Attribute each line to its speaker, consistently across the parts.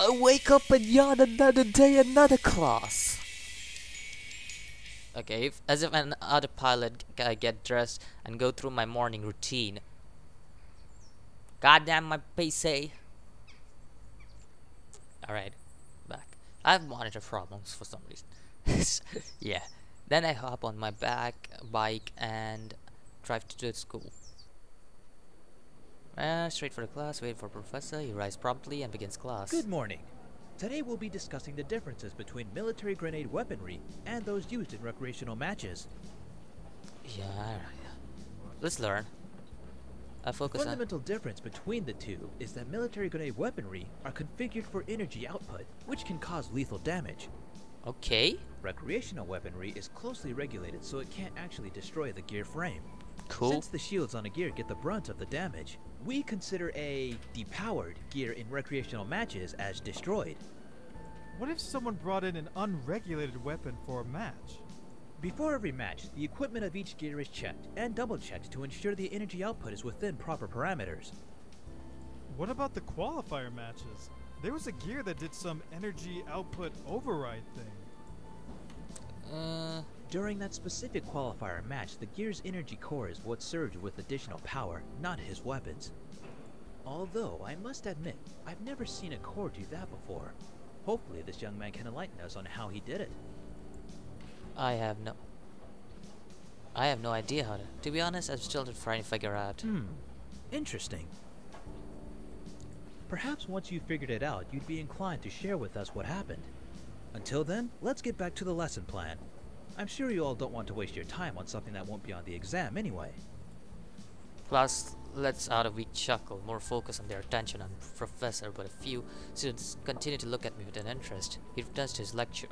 Speaker 1: I wake up and yawn another day, another class. Okay, as if an autopilot, I get dressed and go through my morning routine. Goddamn my PC. Alright, back. I have monitor problems for some reason. Yeah. Then I hop on my bike and drive to the school. Straight for the class, wait for professor, he arrives promptly and begins class.
Speaker 2: Good morning. Today we'll be discussing the differences between military grenade weaponry and those used in recreational matches.
Speaker 1: Yeah, let's learn.
Speaker 2: The fundamental difference between the two is that military grenade weaponry are configured for energy output, which can cause lethal damage.
Speaker 1: Okay.
Speaker 2: Recreational weaponry is closely regulated so it can't actually destroy the gear frame.
Speaker 1: Cool.
Speaker 2: Since the shields on a gear get the brunt of the damage, we consider a depowered gear in recreational matches as destroyed.
Speaker 3: What if someone brought in an unregulated weapon for a match?
Speaker 2: Before every match, the equipment of each gear is checked and double-checked to ensure the energy output is within proper parameters.
Speaker 3: What about the qualifier matches? There was a gear that did some energy output override thing.
Speaker 2: During that specific qualifier match, the gear's energy core is what surged with additional power, not his weapons. Although, I must admit, I've never seen a core do that before. Hopefully this young man can enlighten us on how he did it.
Speaker 1: I have no idea how to be honest, I'm still trying to figure out.
Speaker 2: Interesting. Perhaps once you figured it out, you'd be inclined to share with us what happened. Until then, let's get back to the lesson plan. I'm sure you all don't want to waste your time on something that won't be on the exam anyway.
Speaker 1: Plus, let's out a weak chuckle, more focus on their attention on professor, but a few students continue to look at me with an interest. He returns to his lecture.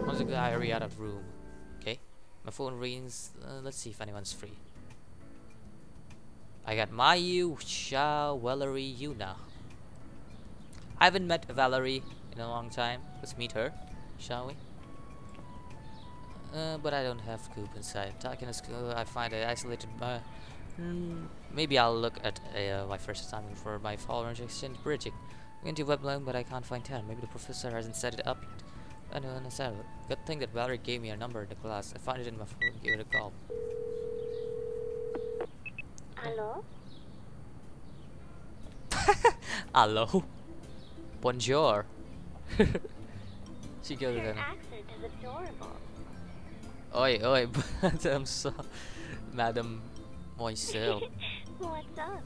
Speaker 1: Once the guy hurry out of room. Okay. My phone rings. Let's see if anyone's free. I got Mayu, Xiao, Valerie, Yuna. I haven't met Valerie in a long time. Let's meet her, shall we? But I don't have Coop inside. Talking to school, I find it isolated. Maybe I'll look at my first assignment for my followers exchange bridging. I'm into Weblog, but I can't find 10. Maybe the professor hasn't set it up yet. I know, good thing that Valerie gave me a number in the class. I found it in my phone. Give it a call.
Speaker 4: Hello?
Speaker 1: Hello? Bonjour. She goes
Speaker 4: Your
Speaker 1: in.
Speaker 4: accent is adorable.
Speaker 1: Oi, oi, Madam, Madam Moiselle.
Speaker 4: What's up?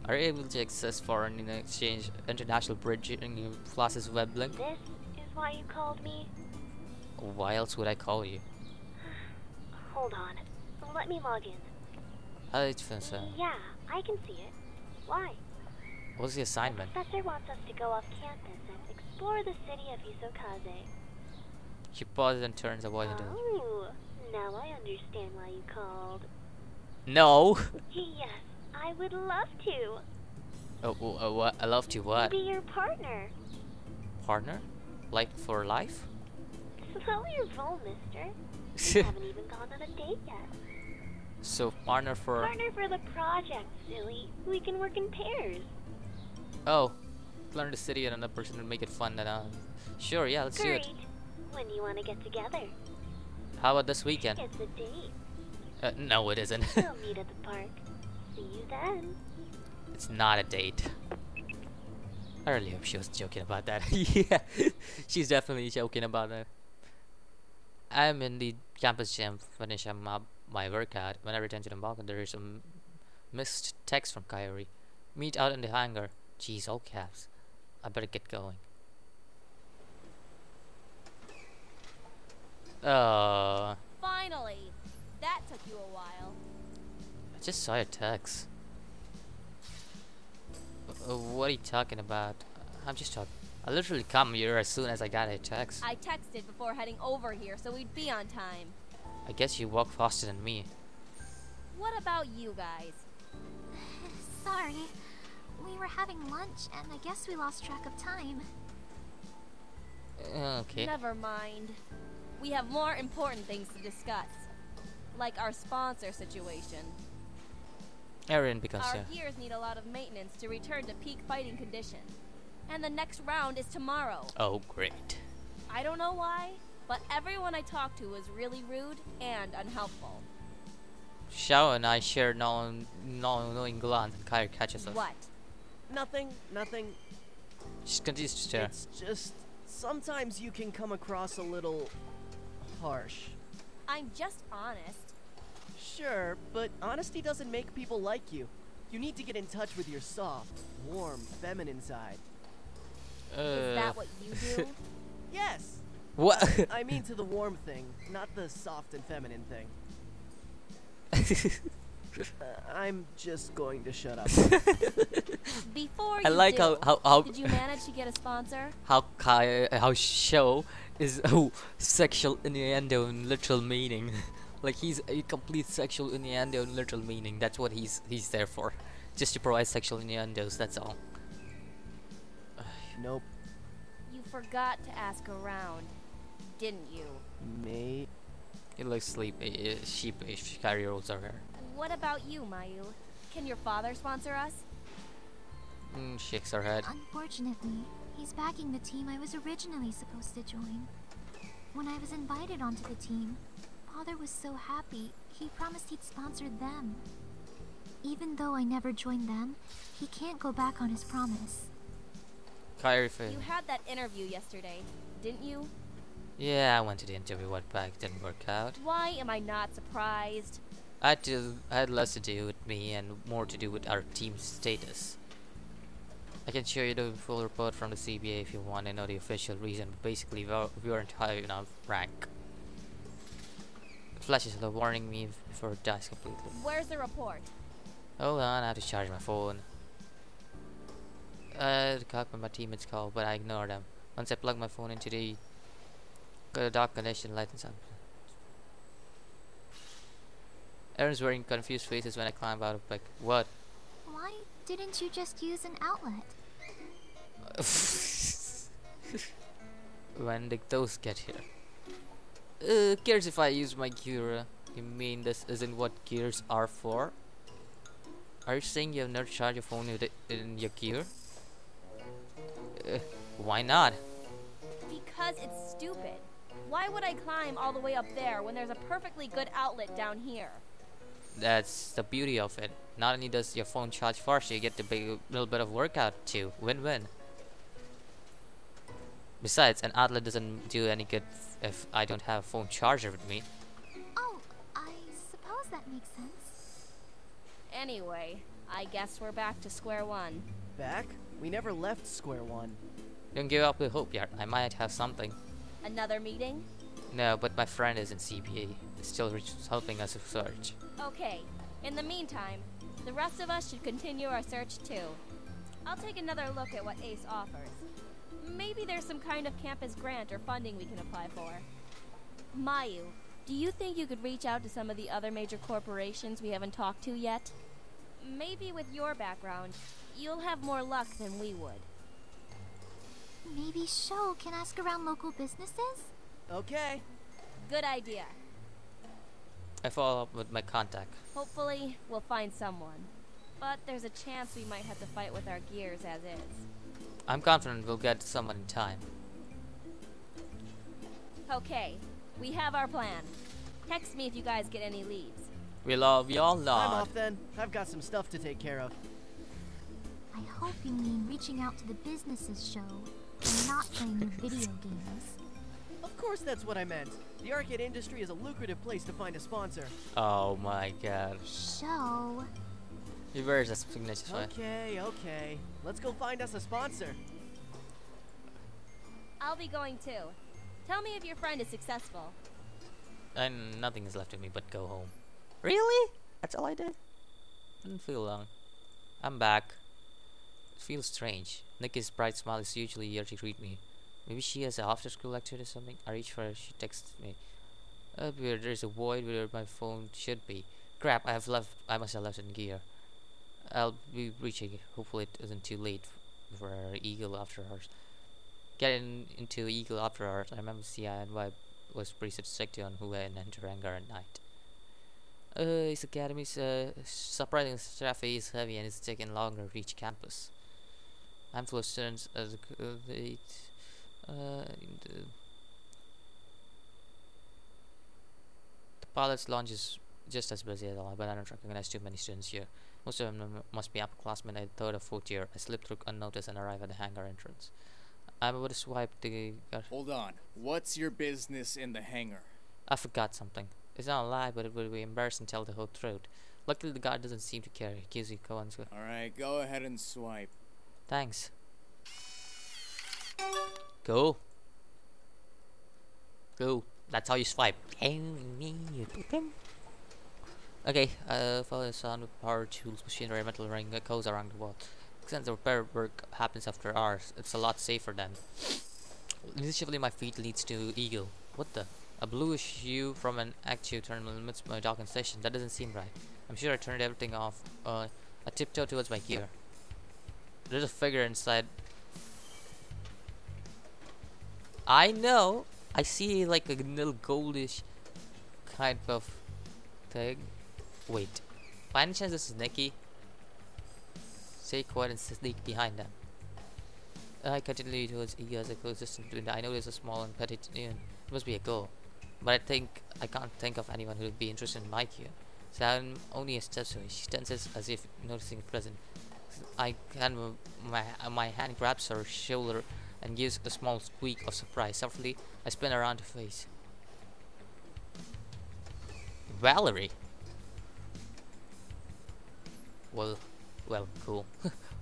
Speaker 1: Are you able to access foreign exchange international bridging classes web link?
Speaker 4: This is why you called me?
Speaker 1: Why else would I call you?
Speaker 4: Hold on. Let me log in.
Speaker 1: How did you feel, sir?
Speaker 4: Yeah, I can see it. Why?
Speaker 1: What's the assignment?
Speaker 4: The professor wants us to go off campus and explore the city of Isokaze.
Speaker 1: She pauses and turns away.
Speaker 4: Oh, now I understand why you called.
Speaker 1: No!
Speaker 4: Yes, I would love to.
Speaker 1: What? I love to what?
Speaker 4: Be your partner.
Speaker 1: Partner? Like for life?
Speaker 4: Slow your roll, mister. Haven't even gone on a date yet.
Speaker 1: So, partner for...
Speaker 4: Partner for the project, silly. We can work in pairs.
Speaker 1: Oh, learn the city and another person to make it fun. And sure, yeah, let's
Speaker 4: Great.
Speaker 1: do it.
Speaker 4: When do you want to get together?
Speaker 1: How about this weekend?
Speaker 4: It's a date.
Speaker 1: No, it isn't.
Speaker 4: We'll meet at the park. See you then.
Speaker 1: It's not a date. I really hope she was joking about that. Yeah, she's definitely joking about that. I'm in the campus gym, finishing my workout. When I return to the balcony, there is a missed text from Kyrie. Meet out in the hangar. Jeez, all caps. I better get going.
Speaker 5: Finally! That took you a while.
Speaker 1: I just saw your text. What are you talking about? I'm just talking. I literally come here as soon as I got a text.
Speaker 5: I texted before heading over here so we'd be on time.
Speaker 1: I guess you walk faster than me.
Speaker 5: What about you guys?
Speaker 6: Sorry. We were having lunch and I guess we lost track of time.
Speaker 1: Okay.
Speaker 5: Never mind. We have more important things to discuss. Like our sponsor situation.
Speaker 1: Aaron, because
Speaker 5: Our gears need a lot of maintenance to return to peak fighting condition. And the next round is tomorrow.
Speaker 1: oh great.
Speaker 5: I don't know why, but everyone I talked to was really rude and unhelpful.
Speaker 1: Xiao and I share knowing glance and Kyrie catches us.
Speaker 5: What?
Speaker 7: Nothing.
Speaker 1: She continues to stare.
Speaker 7: It's just sometimes you can come across a little harsh.
Speaker 5: I'm just honest.
Speaker 7: Sure, but honesty doesn't make people like you. You need to get in touch with your soft, warm, feminine side.
Speaker 5: Is that what you do?
Speaker 7: Yes!
Speaker 1: What?
Speaker 7: I mean to the warm thing, not the soft and feminine thing. I'm just going to shut up.
Speaker 5: Before
Speaker 1: I
Speaker 5: you
Speaker 1: like
Speaker 5: do,
Speaker 1: how
Speaker 5: did you manage to get a sponsor?
Speaker 1: how Xiao is sexual innuendo in literal meaning. Like he's a complete sexual innuendo in literal meaning. That's what he's there for. Just to provide sexual innuendos, that's all.
Speaker 7: Nope.
Speaker 5: You forgot to ask around, didn't you?
Speaker 7: May.
Speaker 1: He looks sleepy, sheepish, Kyrie rolls her hair.
Speaker 5: What about you, Mayu? Can your father sponsor us?
Speaker 1: Shakes her head.
Speaker 6: Unfortunately, he's backing the team I was originally supposed to join. When I was invited onto the team, Father was so happy, he promised he'd sponsor them. Even though I never joined them, he can't go back on his promise.
Speaker 1: Kyrie
Speaker 5: You had that interview yesterday, didn't you?
Speaker 1: Yeah, I went to the interview, what back didn't work out.
Speaker 5: Why am I not surprised?
Speaker 1: I had less to do with me and more to do with our team's status. I can show you the full report from the CBA if you want to know the official reason, but basically we weren't high enough rank. Flashes are warning me before it dies completely.
Speaker 5: Where's the report?
Speaker 1: Hold on, I have to charge my phone. The cock when my teammates call, but I ignore them. Once I plug my phone into the dark connection, lightens up. Aaron's wearing confused faces when I climb out of bed. What?
Speaker 6: Why didn't you just use an outlet?
Speaker 1: When did those get here? Cares if I use my gear? You mean this isn't what gears are for? Are you saying you have never charged your phone in your gear? Why not?
Speaker 5: Because it's stupid. Why would I climb all the way up there when there's a perfectly good outlet down here?
Speaker 1: That's the beauty of it. Not only does your phone charge faster, you get the little bit of workout too. Win-win. Besides, an outlet doesn't do any good if I don't have a phone charger with me.
Speaker 6: Oh, I suppose that makes sense.
Speaker 5: Anyway, I guess we're back to square one.
Speaker 7: Back? We never left square one.
Speaker 1: Don't give up the hope yet. I might have something.
Speaker 5: Another meeting?
Speaker 1: No, but my friend is in CBA. It's still helping us search.
Speaker 5: Okay. In the meantime, the rest of us should continue our search too. I'll take another look at what ACE offers. Maybe there's some kind of campus grant or funding we can apply for. Mayu, do you think you could reach out to some of the other major corporations we haven't talked to yet? Maybe with your background, you'll have more luck than we would.
Speaker 6: Maybe Sho can ask around local businesses?
Speaker 7: Okay.
Speaker 5: Good idea.
Speaker 1: I follow up with my contact.
Speaker 5: Hopefully, we'll find someone. But there's a chance we might have to fight with our gears as is.
Speaker 1: I'm confident we'll get someone in time.
Speaker 5: Okay, we have our plan. Text me if you guys get any leads.
Speaker 1: We all
Speaker 7: I'm
Speaker 1: nod.
Speaker 7: off then. I've got some stuff to take care of.
Speaker 6: I hope you mean reaching out to the businesses, Sho, and not playing video games.
Speaker 7: Of course that's what I meant. The arcade industry is a lucrative place to find a sponsor.
Speaker 1: Oh my god.
Speaker 6: Sho.
Speaker 1: Reverse a signature.
Speaker 7: Okay. Let's go find us a sponsor.
Speaker 5: I'll be going too. Tell me if your friend is successful.
Speaker 1: And nothing is left of me but go home. Really? That's all I did? Didn't feel long. I'm back. It feels strange. Nikki's bright smile is usually here to greet me. Maybe she has an after-school lecture or something. I reach for her. She texts me. Up here, there's a void where my phone should be. Crap! I must have left it in gear. I'll be reaching. Hopefully, it isn't too late for our Eagle after hours. Getting into Eagle after hours. I remember CI and Vibe was pretty strict on who and enter hangar at night. His academy's surprising traffic is heavy and it's taking longer to reach campus. I'm full of students as the pilot's lounge is just as busy as all, but I don't recognize too many students here. Most of them must be upperclassmen at third or fourth year. I slip through unnoticed and arrive at the hangar entrance. I'm about to swipe the.
Speaker 8: Hold on. What's your business in the hangar?
Speaker 1: I forgot something. It's not a lie, but it would be embarrassing to tell the whole truth. Luckily, the guard doesn't seem to care. He gives you coins.
Speaker 8: Alright, go ahead and swipe.
Speaker 1: Thanks. Go. Go. That's how you swipe. Okay, follow the sound of power tools, machinery, metal ring that goes around the wall. Since the repair work happens after hours, it's a lot safer then. Initially, my feet leads to Eagle. What the? A bluish hue from an active terminal limits my docking station. That doesn't seem right. I'm sure I turned everything off. I tiptoe towards my gear. There's a figure inside. I know. I see like a little goldish kind of thing. Wait. By any chance this is Nikki? Stay quiet and sneak behind them. I continue towards E as I close distance between them. I know there's a small and petty it must be a girl. But I can't think of anyone who would be interested in my gear. So I'm only a step away. She tenses as if noticing a present. I can my hand grabs her shoulder and gives a small squeak of surprise. Softly, I spin around her face. Valerie. Well, cool.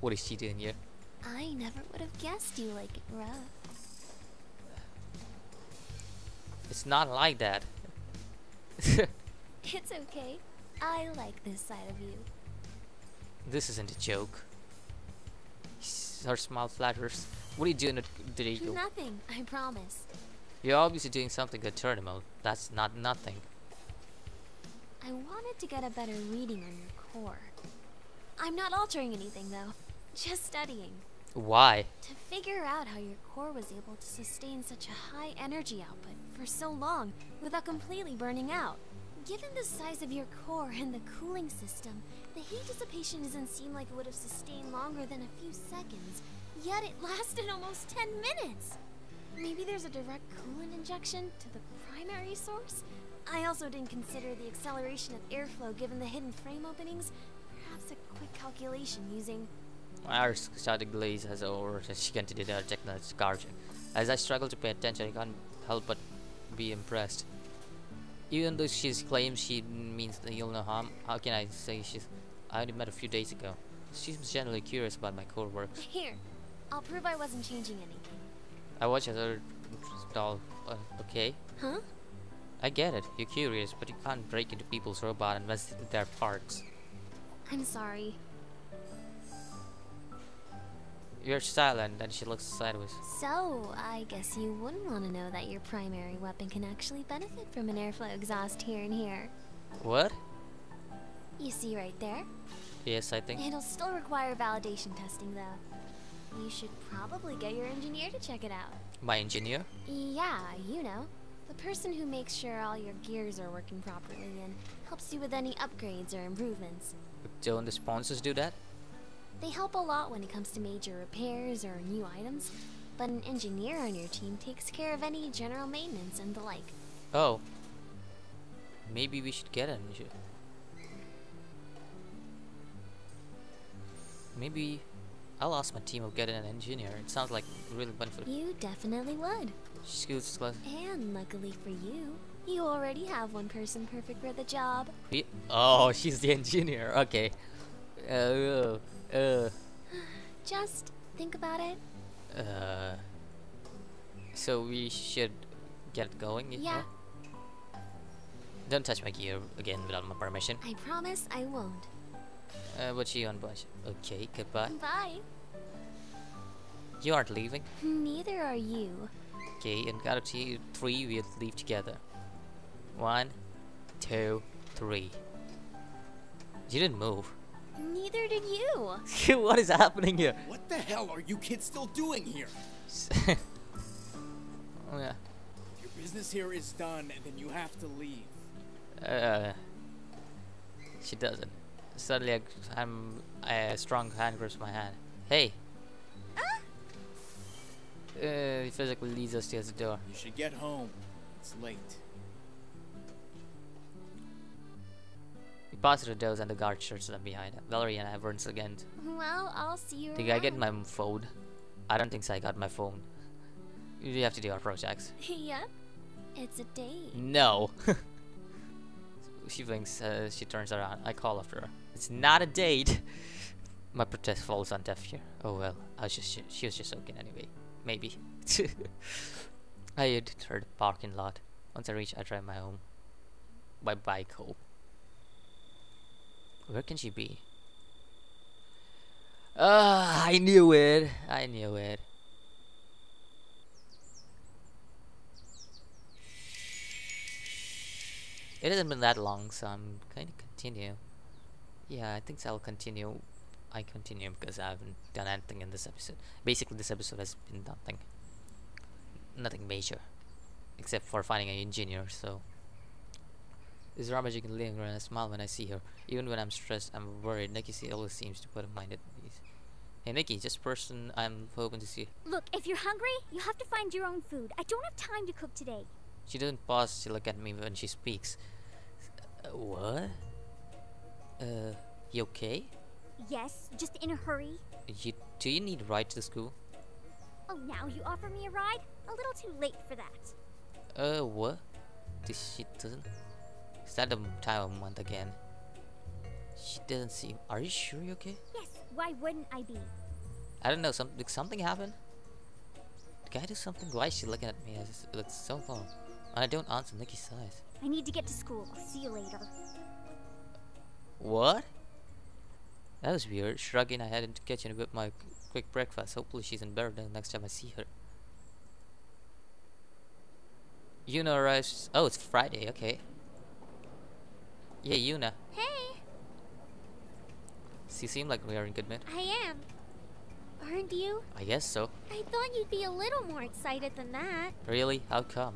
Speaker 1: What is she doing here?
Speaker 6: I never would have guessed you like it rough.
Speaker 1: It's not like that.
Speaker 6: It's okay. I like this side of you.
Speaker 1: This isn't a joke. Her smile flatters. What are you doing at the Eagle?
Speaker 6: Nothing, I promise.
Speaker 1: You're obviously doing something at terminal. That's not nothing.
Speaker 6: I wanted to get a better reading on your core. I'm not altering anything though, just studying.
Speaker 1: Why?
Speaker 6: To figure out how your core was able to sustain such a high energy output for so long without completely burning out. Given the size of your core and the cooling system, the heat dissipation doesn't seem like it would have sustained longer than a few seconds, yet it lasted almost 10 minutes! Maybe there's a direct coolant injection to the primary source? I also didn't consider the acceleration of airflow given the hidden frame openings. Perhaps a quick calculation using...
Speaker 1: Our started glaze has over as she continued her technical scourging. As I struggle to pay attention, I can't help but be impressed. Even though she claims she means you'll no harm, how can I say I only met a few days ago? She seems generally curious about my core works.
Speaker 6: Here, I'll prove I wasn't changing anything.
Speaker 1: I watch as her doll. Okay.
Speaker 6: Huh?
Speaker 1: I get it. You're curious, but you can't break into people's robot and mess with their parts.
Speaker 6: I'm sorry.
Speaker 1: You're silent, and she looks sideways.
Speaker 6: So, I guess you wouldn't want to know that your primary weapon can actually benefit from an airflow exhaust here and here.
Speaker 1: What?
Speaker 6: You see right there?
Speaker 1: Yes, I think.
Speaker 6: It'll still require validation testing though. You should probably get your engineer to check it out.
Speaker 1: My engineer?
Speaker 6: Yeah, you know. The person who makes sure all your gears are working properly and helps you with any upgrades or improvements.
Speaker 1: Don't the sponsors do that?
Speaker 6: They help a lot when it comes to major repairs or new items, but an engineer on your team takes care of any general maintenance and the like.
Speaker 1: Oh. Maybe we should get an engineer. Maybe I'll ask my team to get an engineer. It sounds like really beneficial.
Speaker 6: You definitely would.
Speaker 1: She scoots close.
Speaker 6: And luckily for you, you already have one person perfect for the job.
Speaker 1: Oh, she's the engineer. Okay.
Speaker 6: Just think about it.
Speaker 1: So we should get going?
Speaker 6: Yeah.
Speaker 1: Don't touch my gear again without my permission.
Speaker 6: I promise I won't.
Speaker 1: But she on bunch. Okay, goodbye.
Speaker 6: Bye.
Speaker 1: You aren't leaving?
Speaker 6: Neither are you.
Speaker 1: Okay, and count of three, we'll leave together. 1, 2, 3. You didn't move.
Speaker 6: Neither did you.
Speaker 1: What is happening here?
Speaker 8: What the hell are you kids still doing here?
Speaker 1: Oh, yeah.
Speaker 8: Your business here is done, and then you have to leave.
Speaker 1: She doesn't. Suddenly, I'm a strong hand grips my hand. Hey. He physically leads us to the door.
Speaker 8: You should get home. It's late.
Speaker 1: We pass through the doors and the guard shuts them behind. Valerie and I once again.
Speaker 6: Well, I'll see you
Speaker 1: Did I get my phone? I don't think so. I got my phone. We have to do our projects.
Speaker 6: Yep. It's a date.
Speaker 1: No. She thinks. She turns around. I call after her. It's not a date. My protest falls on deaf ear. Oh well. She was just joking anyway. Maybe. I headed her the parking lot. Once I reach, I drive my home. My bike home. Where can she be? I knew it. I knew it. It hasn't been that long, so I'm going to continue. Yeah, I think I'll continue. I continue because I haven't done anything in this episode. Basically, this episode has been nothing major, except for finding an engineer. So, this rummaging and linger and I smile when I see her. Even when I'm stressed, I'm worried. Nikki always seems to put her mind at ease. Hey Nikki, just person I'm hoping to see.
Speaker 9: Look, if you're hungry, you have to find your own food. I don't have time to cook today.
Speaker 1: She doesn't pause to look at me when she speaks. What? You okay?
Speaker 9: Yes, just in a hurry.
Speaker 1: Do you need a ride to the school?
Speaker 9: Oh, now you offer me a ride? A little too late for that.
Speaker 1: What? She doesn't. Is that the time of month again? She doesn't seem. Are you sure you're okay?
Speaker 9: Yes, why wouldn't I be?
Speaker 1: I don't know. Did something happen? Did I do something? Why is she looking at me as it's so long? And I don't answer Nikki's size.
Speaker 9: I need to get to school. I'll see you later.
Speaker 1: What? That was weird. Shrugging, I head into the kitchen with my quick breakfast. Hopefully she's in bed the next time I see her. Yuna arrives. Oh, it's Friday. Okay. Yeah, Yuna.
Speaker 6: Hey,
Speaker 1: She seemed like we are in good mood.
Speaker 6: I am. Aren't you?
Speaker 1: I guess so.
Speaker 6: I thought you'd be a little more excited than that.
Speaker 1: Really? How come?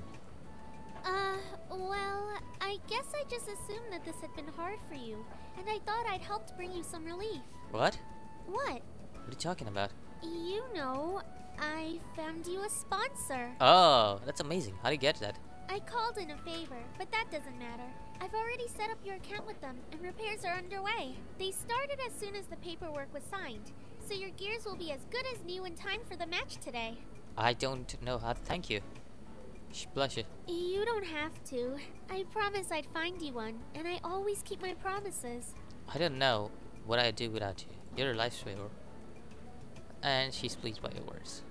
Speaker 6: Well, I guess I just assumed that this had been hard for you, and I thought I'd helped bring you some relief.
Speaker 1: What?
Speaker 6: What?
Speaker 1: What are you talking about?
Speaker 6: You know, I found you a sponsor.
Speaker 1: Oh, that's amazing. How do you get that?
Speaker 6: I called in a favor, but that doesn't matter. I've already set up your account with them, and repairs are underway. They started as soon as the paperwork was signed, so your gears will be as good as new in time for the match today.
Speaker 1: I don't know how to thank you. She blushes.
Speaker 6: You don't have to. I promised I'd find you one, and I always keep my promises.
Speaker 1: I don't know what I'd do without you. You're a lifesaver. And she's pleased by your words.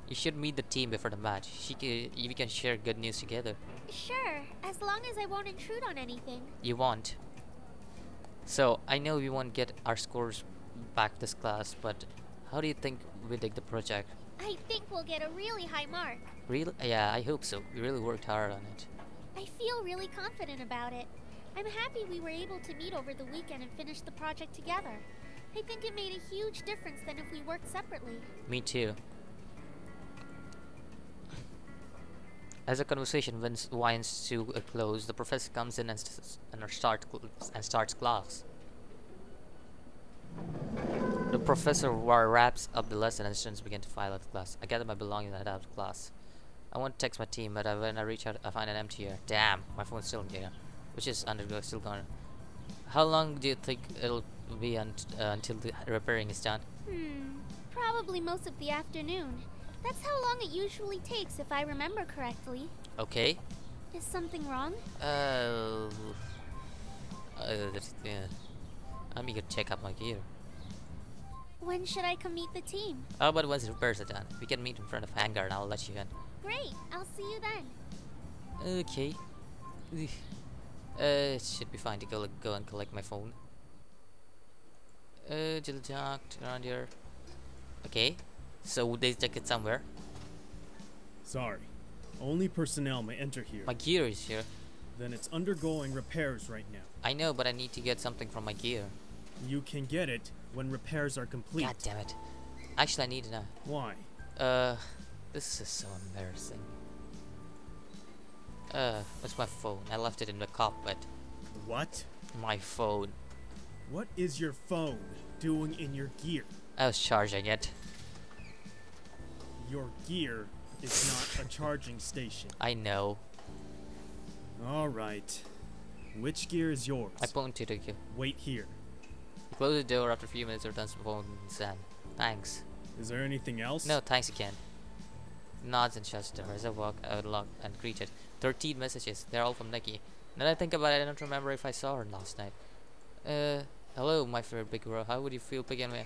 Speaker 1: You should meet the team before the match. We can share good news together.
Speaker 6: Sure, as long as I won't intrude on anything.
Speaker 1: You won't. So, I know we won't get our scores back this class, but how do you think we did the project?
Speaker 6: I think we'll get a really high mark.
Speaker 1: Really? Yeah, I hope so. We really worked hard on it.
Speaker 6: I feel really confident about it. I'm happy we were able to meet over the weekend and finish the project together. I think it made a huge difference than if we worked separately.
Speaker 1: Me too. As the conversation winds to a close, the professor comes in and starts class. The professor wraps up the lesson and students begin to file out of class. I gather my belongings and head out of class. I want to text my team, but when I reach out, I find an empty here. Damn, my phone's still in here, which is still gone. How long do you think it'll be until the repairing is done?
Speaker 6: Probably most of the afternoon. That's how long it usually takes, if I remember correctly.
Speaker 1: Okay.
Speaker 6: Is something wrong?
Speaker 1: Yeah. I'm eager to check out my gear.
Speaker 6: When should I come meet the team?
Speaker 1: How about once the repairs are done? We can meet in front of hangar and I'll let you in.
Speaker 6: Great, I'll see you then.
Speaker 1: Okay. It should be fine to go and collect my phone. Docked around here. Okay. So they took it somewhere.
Speaker 10: Sorry. Only personnel may enter here.
Speaker 1: My gear is here.
Speaker 10: Then it's undergoing repairs right now.
Speaker 1: I know, but I need to get something from my gear.
Speaker 10: You can get it when repairs are complete.
Speaker 1: God damn it. Actually, I need to know.
Speaker 10: Why?
Speaker 1: This is so embarrassing. What's my phone? I left it in the cockpit.
Speaker 10: What?
Speaker 1: My phone.
Speaker 10: What is your phone doing in your gear?
Speaker 1: I was charging it.
Speaker 10: Your gear is not a charging station.
Speaker 1: I know.
Speaker 10: Alright. Which gear is yours?
Speaker 1: I point to the gear.
Speaker 10: Wait here.
Speaker 1: You close the door after a few minutes or done phone sand. Thanks.
Speaker 10: Is there anything else?
Speaker 1: No, thanks again. Nods and shuts the door as I walk out loud and greeted. 13 messages. They're all from Nikki. Now that I think about it, I don't remember if I saw her last night. Hello, my favorite big girl. How would you feel picking me?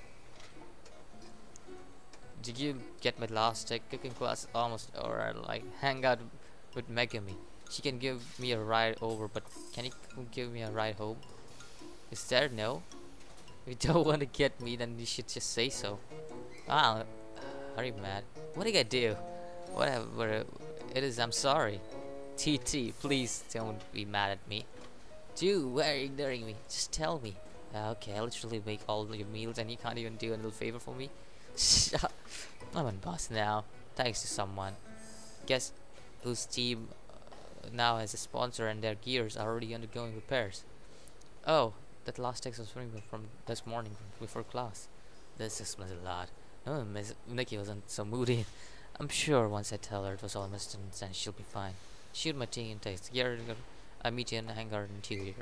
Speaker 1: Did you get my last cooking class almost or like hang out with Megami? She can give me a ride over, but can you give me a ride home? Is there no? If you don't want to get me, then you should just say so. Ah, are you mad? What did I do? Whatever it is, I'm sorry. TT, please don't be mad at me. Dude, why are you ignoring me? Just tell me. Okay, I literally make all your meals and you can't even do a little favor for me? I'm on boss now, thanks to someone. Guess whose team now has a sponsor and their gears are already undergoing repairs. Oh, that last text was from this morning before class. This explains a lot. Oh, Miss Nikki wasn't so moody. I'm sure once I tell her it was all a misunderstanding, she'll be fine. Shoot my team text. I meet you in the hangar in 2 years.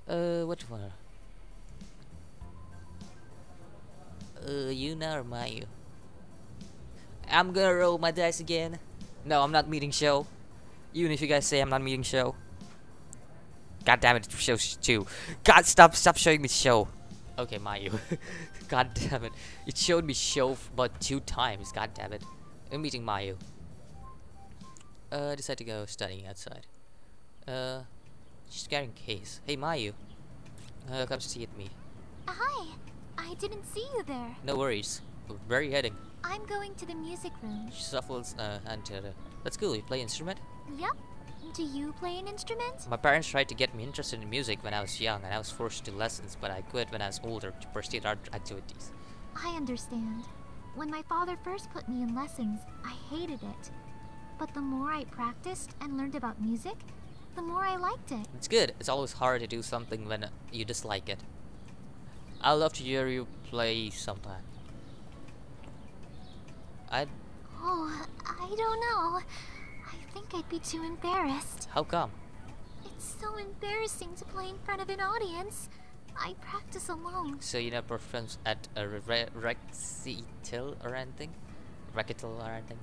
Speaker 1: What do you want? You now or Mayu? I'm gonna roll my dice again. No, I'm not meeting show. Even if you guys say I'm not meeting show. God damn it, show 2. God, stop showing me show. Okay, Mayu. God damn it. It showed me show about 2 times. God damn it. I'm meeting Mayu. Decide to go studying outside. She's carrying a case. Hey, Mayu. Come see at me.
Speaker 6: Hi. I didn't see you there.
Speaker 1: No worries. Where are you heading?
Speaker 6: I'm going to the music room.
Speaker 1: She shuffles and that's cool. You play instrument?
Speaker 6: Yep. Do you play an instrument?
Speaker 1: My parents tried to get me interested in music when I was young, and I was forced to do lessons, but I quit when I was older to pursue art activities.
Speaker 6: I understand. When my father first put me in lessons, I hated it. But the more I practiced and learned about music, the more I liked it.
Speaker 1: It's good. It's always hard to do something when you dislike it. I'd love to hear you play sometime.
Speaker 6: Oh, I don't know. I think I'd be too embarrassed.
Speaker 1: How come?
Speaker 6: It's so embarrassing to play in front of an audience. I practice alone.
Speaker 1: So you never performed at a recital or anything? Recital or anything?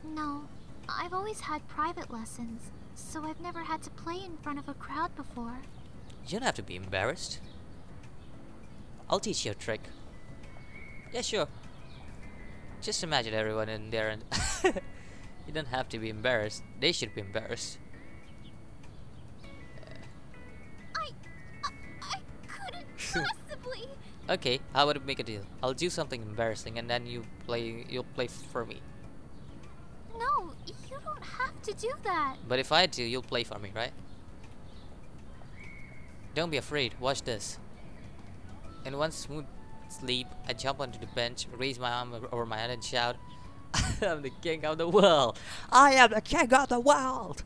Speaker 6: No, I've always had private lessons, so I've never had to play in front of a crowd before.
Speaker 1: You don't have to be embarrassed. I'll teach you a trick. Yeah, sure. Just imagine everyone in there and you don't have to be embarrassed. They should be embarrassed.
Speaker 6: I couldn't possibly.
Speaker 1: Okay, how about we make a deal? I'll do something embarrassing and then you'll play for me.
Speaker 6: No, you don't have to do that.
Speaker 1: But if I do, you'll play for me, right? Don't be afraid. Watch this. In one smooth sleep, I jump onto the bench, raise my arm over my head and shout, I'm the king of the world! I am the king of the world!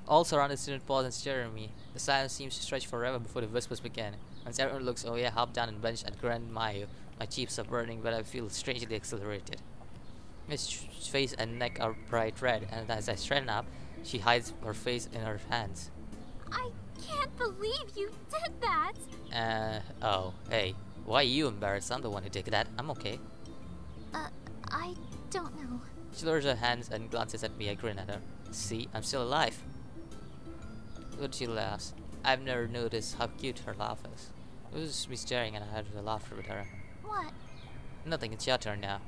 Speaker 1: All surrounded students pause and stare at me. The silence seems to stretch forever before the whispers begin. Once everyone looks away, I hop down and bench at Grand Mayu. My cheeks are burning, but I feel strangely exhilarated. His face and neck are bright red, and as I straighten up, she hides her face in her hands.
Speaker 6: I can't believe you did that!
Speaker 1: Oh, hey. Why are you embarrassed? I'm the one who did that. I'm okay.
Speaker 6: I don't know.
Speaker 1: She lowers her hands and glances at me. I grin at her. See, I'm still alive. Good, she laughs. I've never noticed how cute her laugh is. It was just me staring and I had a laughter with her.
Speaker 6: What?
Speaker 1: Nothing, it's your turn now.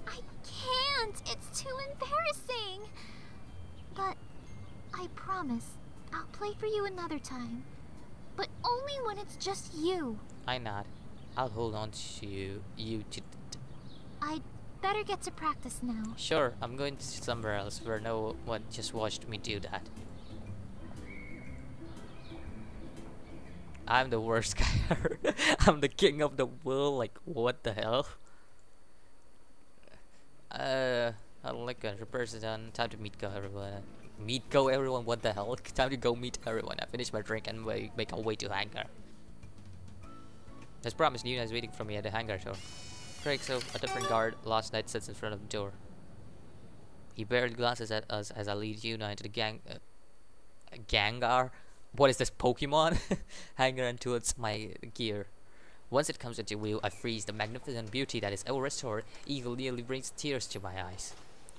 Speaker 6: I can't! It's too embarrassing! But I promise, I'll play for you another time. But only when it's just you.
Speaker 1: I nod. I'll hold on to you to...
Speaker 6: I'd better get to practice now.
Speaker 1: Sure, I'm going to somewhere else where no one just watched me do that. I'm the worst guy ever. I'm the king of the world, like what the hell? I don't like repairs done. Time to meet everyone. Meet go everyone, what the hell? Time to go meet everyone. I finish my drink and we make our way to hangar. As promised, Yuna is waiting for me at the hangar door. Craig, so a different guard last night sits in front of the door. He barely glances at us as I lead Yuna into the Gengar? What is this, Pokemon? Hangar and towards my gear. Once it comes into view, I freeze. The magnificent beauty that is restored. Eagle nearly brings tears to my eyes.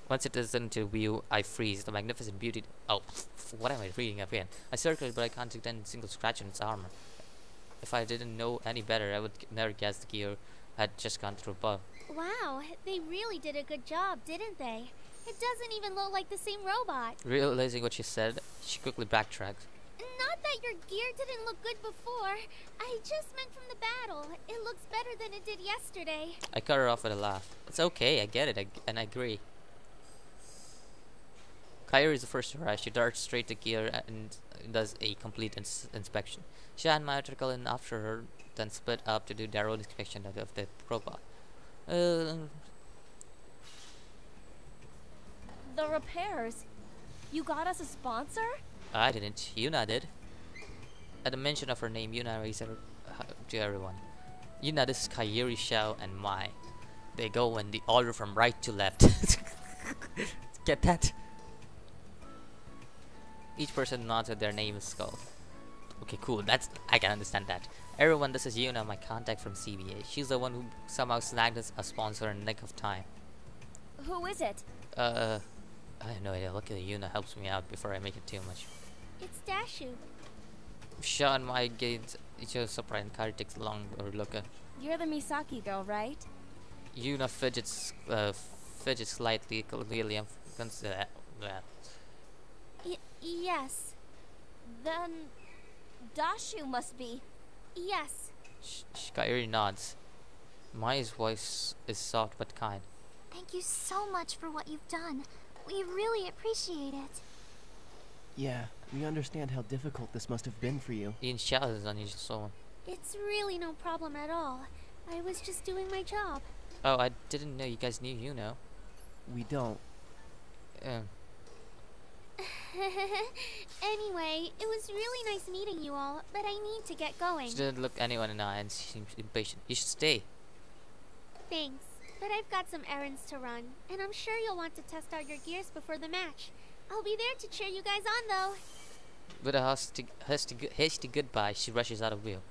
Speaker 1: Once it is into view, I freeze. The magnificent beauty. Oh, what am I reading up again? I circle it, but I can't detect a single scratch on its armor. If I didn't know any better, I would never guess the gear had just gone through above.
Speaker 9: Wow, they really did a good job, didn't they? It doesn't even look like the same robot.
Speaker 1: Realizing what she said, she quickly backtracked.
Speaker 9: Not that your gear didn't look good before. I just meant from the battle. It looks better than it did yesterday.
Speaker 1: I cut her off with a laugh. It's okay, I get it, and I agree. Kairi is the first to rush. She darts straight to gear and does a complete inspection. She and my article in after her, then split up to do their own inspection of the robot.
Speaker 5: The repairs? You got us a sponsor?
Speaker 1: I didn't. Yuna did. At the mention of her name, Yuna raised her to everyone. Yuna, this is Kairi, Xiao, and Mai. They go in the order from right to left. Get that? Each person nods at their name and skull. Okay, cool. I can understand that. Everyone, this is Yuna, my contact from CBA. She's the one who somehow snagged us a sponsor in the nick of time.
Speaker 5: Who is it?
Speaker 1: I have no idea. Luckily, Yuna helps me out before I make it too much.
Speaker 9: It's Dashu.
Speaker 1: Sean, my gains each other surprise and Kairi takes a long look at.
Speaker 5: You're the Misaki girl, right?
Speaker 1: Yuna fidgets slightly, clearly
Speaker 9: Yes.
Speaker 5: Then Dashu must be.
Speaker 9: Yes.
Speaker 1: Kairi nods. Mai's voice is soft but kind.
Speaker 6: Thank you so much for what you've done. We really appreciate it.
Speaker 7: Yeah, we understand how difficult this must have been for you.
Speaker 1: Ian shouts on his soul.
Speaker 9: It's really no problem at all. I was just doing my job.
Speaker 1: Oh, I didn't know you guys knew Yuna.
Speaker 7: We don't.
Speaker 9: Anyway, it was really nice meeting you all, but I need to get going.
Speaker 1: She didn't look anyone in the eye and seemed impatient. You should stay.
Speaker 9: Thanks, but I've got some errands to run, and I'm sure you'll want to test out your gears before the match. I'll be there to cheer you guys on, though.
Speaker 1: With a hasty goodbye, she rushes out of view.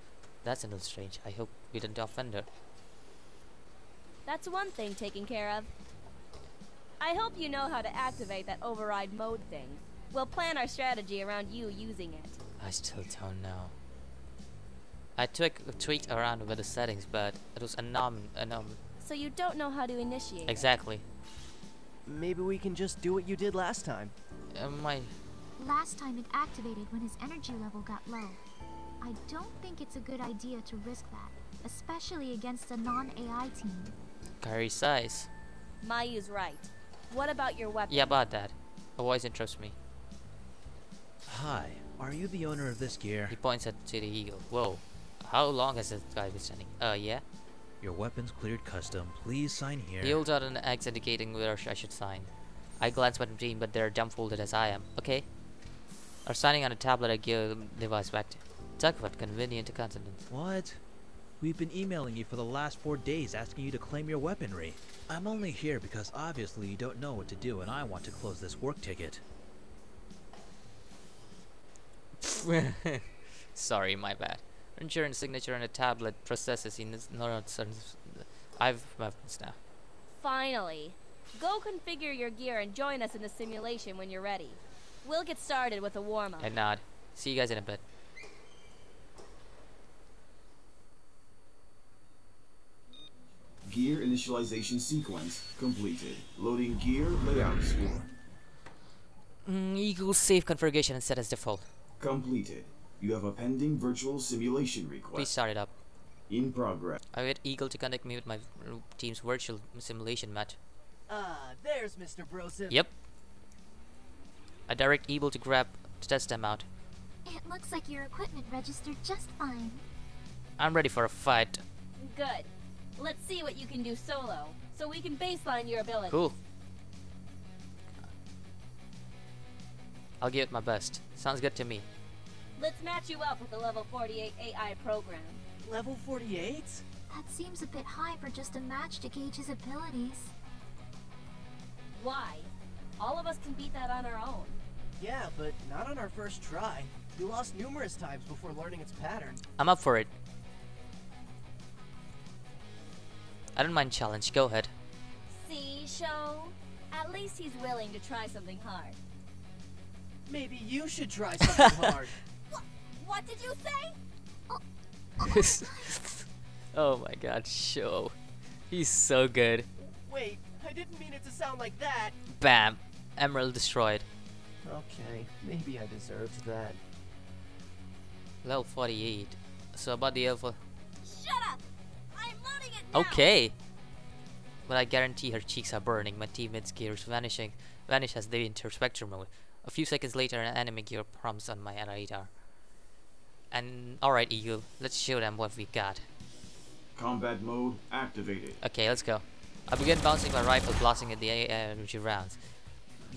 Speaker 1: That's a little strange. I hope we didn't offend her.
Speaker 5: That's one thing taken care of. I hope you know how to activate that override mode thing. We'll plan our strategy around you using it.
Speaker 1: I still don't know. I tweaked around with the settings, but it was
Speaker 5: So you don't know how to initiate
Speaker 1: exactly.
Speaker 7: Maybe we can just do what you did last time.
Speaker 6: Last time it activated when his energy level got low. I don't think it's a good idea to risk that, especially against a non-AI team.
Speaker 1: Kairi sighs.
Speaker 5: Mayu's right. What about your weapon?
Speaker 1: Yeah, about that. A voice interrupts me.
Speaker 2: Hi, are you the owner of this gear?
Speaker 1: He points to the eagle. Whoa. How long has this guy been standing? Yeah?
Speaker 2: Your weapon's cleared custom. Please sign here.
Speaker 1: He holds out an X indicating where I should sign. I glance at the team, but they're dumbfolded as I am. Okay. Or signing on a tablet I give the device back to. Talk about convenient continents.
Speaker 2: What? We've been emailing you for the last 4 days asking you to claim your weaponry. I'm only here because obviously you don't know what to do and I want to close this work ticket.
Speaker 1: Sorry, my bad. Insurance signature on a tablet processes in I've weapons now.
Speaker 5: Finally. Go configure your gear and join us in the simulation when you're ready. We'll get started with a warm-up.
Speaker 1: I nod. See you guys in a bit.
Speaker 11: Gear initialization sequence completed. Loading gear layout score.
Speaker 1: Eagle save configuration and set as default.
Speaker 11: Completed. You have a pending virtual simulation request.
Speaker 1: Please start it up.
Speaker 11: In progress.
Speaker 1: I wait Eagle to connect me with my team's virtual simulation match.
Speaker 7: There's Mr. Broseph.
Speaker 1: Yep. I direct Eagle to test them out.
Speaker 6: It looks like your equipment registered just fine.
Speaker 1: I'm ready for a fight.
Speaker 5: Good. Let's see what you can do solo, so we can baseline your ability.
Speaker 1: Cool. I'll give it my best. Sounds good to me.
Speaker 5: Let's match you up with the level 48 AI program.
Speaker 7: Level 48?
Speaker 6: That seems a bit high for just a match to gauge his abilities.
Speaker 5: Why? All of us can beat that on our own.
Speaker 7: Yeah, but not on our first try. We lost numerous times before learning its pattern.
Speaker 1: I'm up for it. I don't mind challenge. Go ahead.
Speaker 5: See, Show? At least he's willing to try something hard.
Speaker 7: Maybe you should try something hard.
Speaker 5: What did you say?
Speaker 1: Oh my god, Show. He's so good.
Speaker 7: Wait, I didn't mean it to sound like that.
Speaker 1: Bam. Emerald destroyed.
Speaker 7: Okay, maybe I deserved that.
Speaker 1: Level 48. So about the alpha.
Speaker 5: Shut up! I'm loading it now!
Speaker 1: Okay. But I guarantee her cheeks are burning. My teammate's gears vanish as they enter spectrum mode. A few seconds later, an enemy gear prompts on my radar. And alright, Eagle, let's show them what we got.
Speaker 11: Combat mode activated.
Speaker 1: Okay, let's go. I begin bouncing my rifle, blasting at the energy rounds.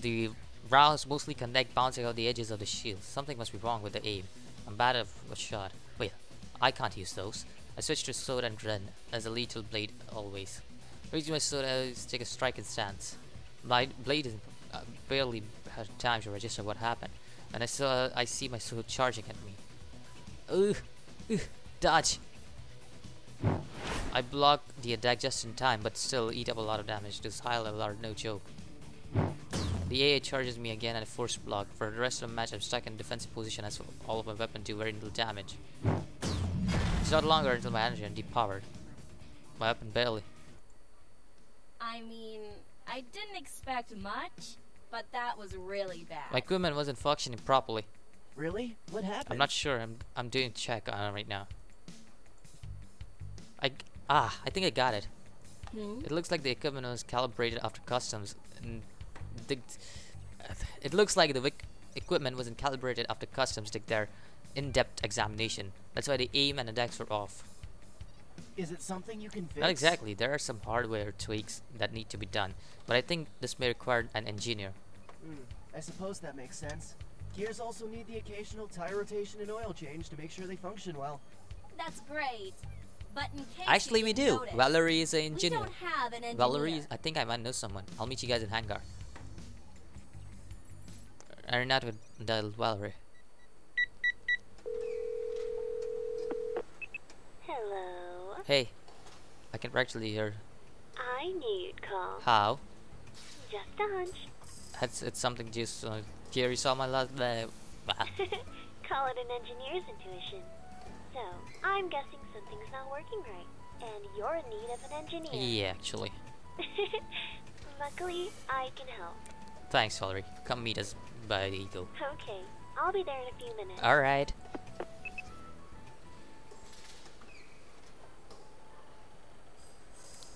Speaker 1: The rounds mostly connect, bouncing off the edges of the shield. Something must be wrong with the aim. I'm bad at a shot. Wait, I can't use those. I switch to sword and run as a lethal blade always. Raising my sword, I take a striking stance. My blade is barely had time to register what happened, and I see my sword charging at me. Dodge! I block the attack just in time, but still eat up a lot of damage. This high level are no joke. The AA charges me again and I force block. For the rest of the match, I'm stuck in defensive position as all of my weapons do very little damage. It's not longer until my energy is depowered. My weapon barely.
Speaker 5: I mean, I didn't expect much, but that was really bad.
Speaker 1: My equipment wasn't functioning properly.
Speaker 7: Really? What happened?
Speaker 1: I'm not sure. I'm doing a check on it right now. I think I got it. It looks like the equipment was calibrated after customs. And it looks like the equipment wasn't calibrated after customs did their in-depth examination. That's why the aim and attacks were off.
Speaker 7: Is it something you can fix?
Speaker 1: Not exactly. There are some hardware tweaks that need to be done, but I think this may require an engineer.
Speaker 7: I suppose that makes sense. Gears also need the occasional tire rotation and oil change to make sure they function well.
Speaker 5: That's great. But in case
Speaker 1: Actually, we do.
Speaker 5: Notice,
Speaker 1: Valerie is an engineer.
Speaker 5: We don't have an engineer.
Speaker 1: Valerie, I think I might know someone. I'll meet you guys in hangar. I'm not with Valerie.
Speaker 4: Hello.
Speaker 1: Hey, I can actually hear.
Speaker 4: I knew you'd call.
Speaker 1: How?
Speaker 4: Just a hunch.
Speaker 1: It's something just Jerry saw my last day.
Speaker 4: Call it an engineer's intuition. So, I'm guessing something's not working right, and you're in need of an engineer.
Speaker 1: Yeah, actually.
Speaker 4: Luckily, I can help.
Speaker 1: Thanks, Valerie. Come meet us by the Eagle.
Speaker 4: Okay, I'll be there in a few minutes.
Speaker 1: Alright.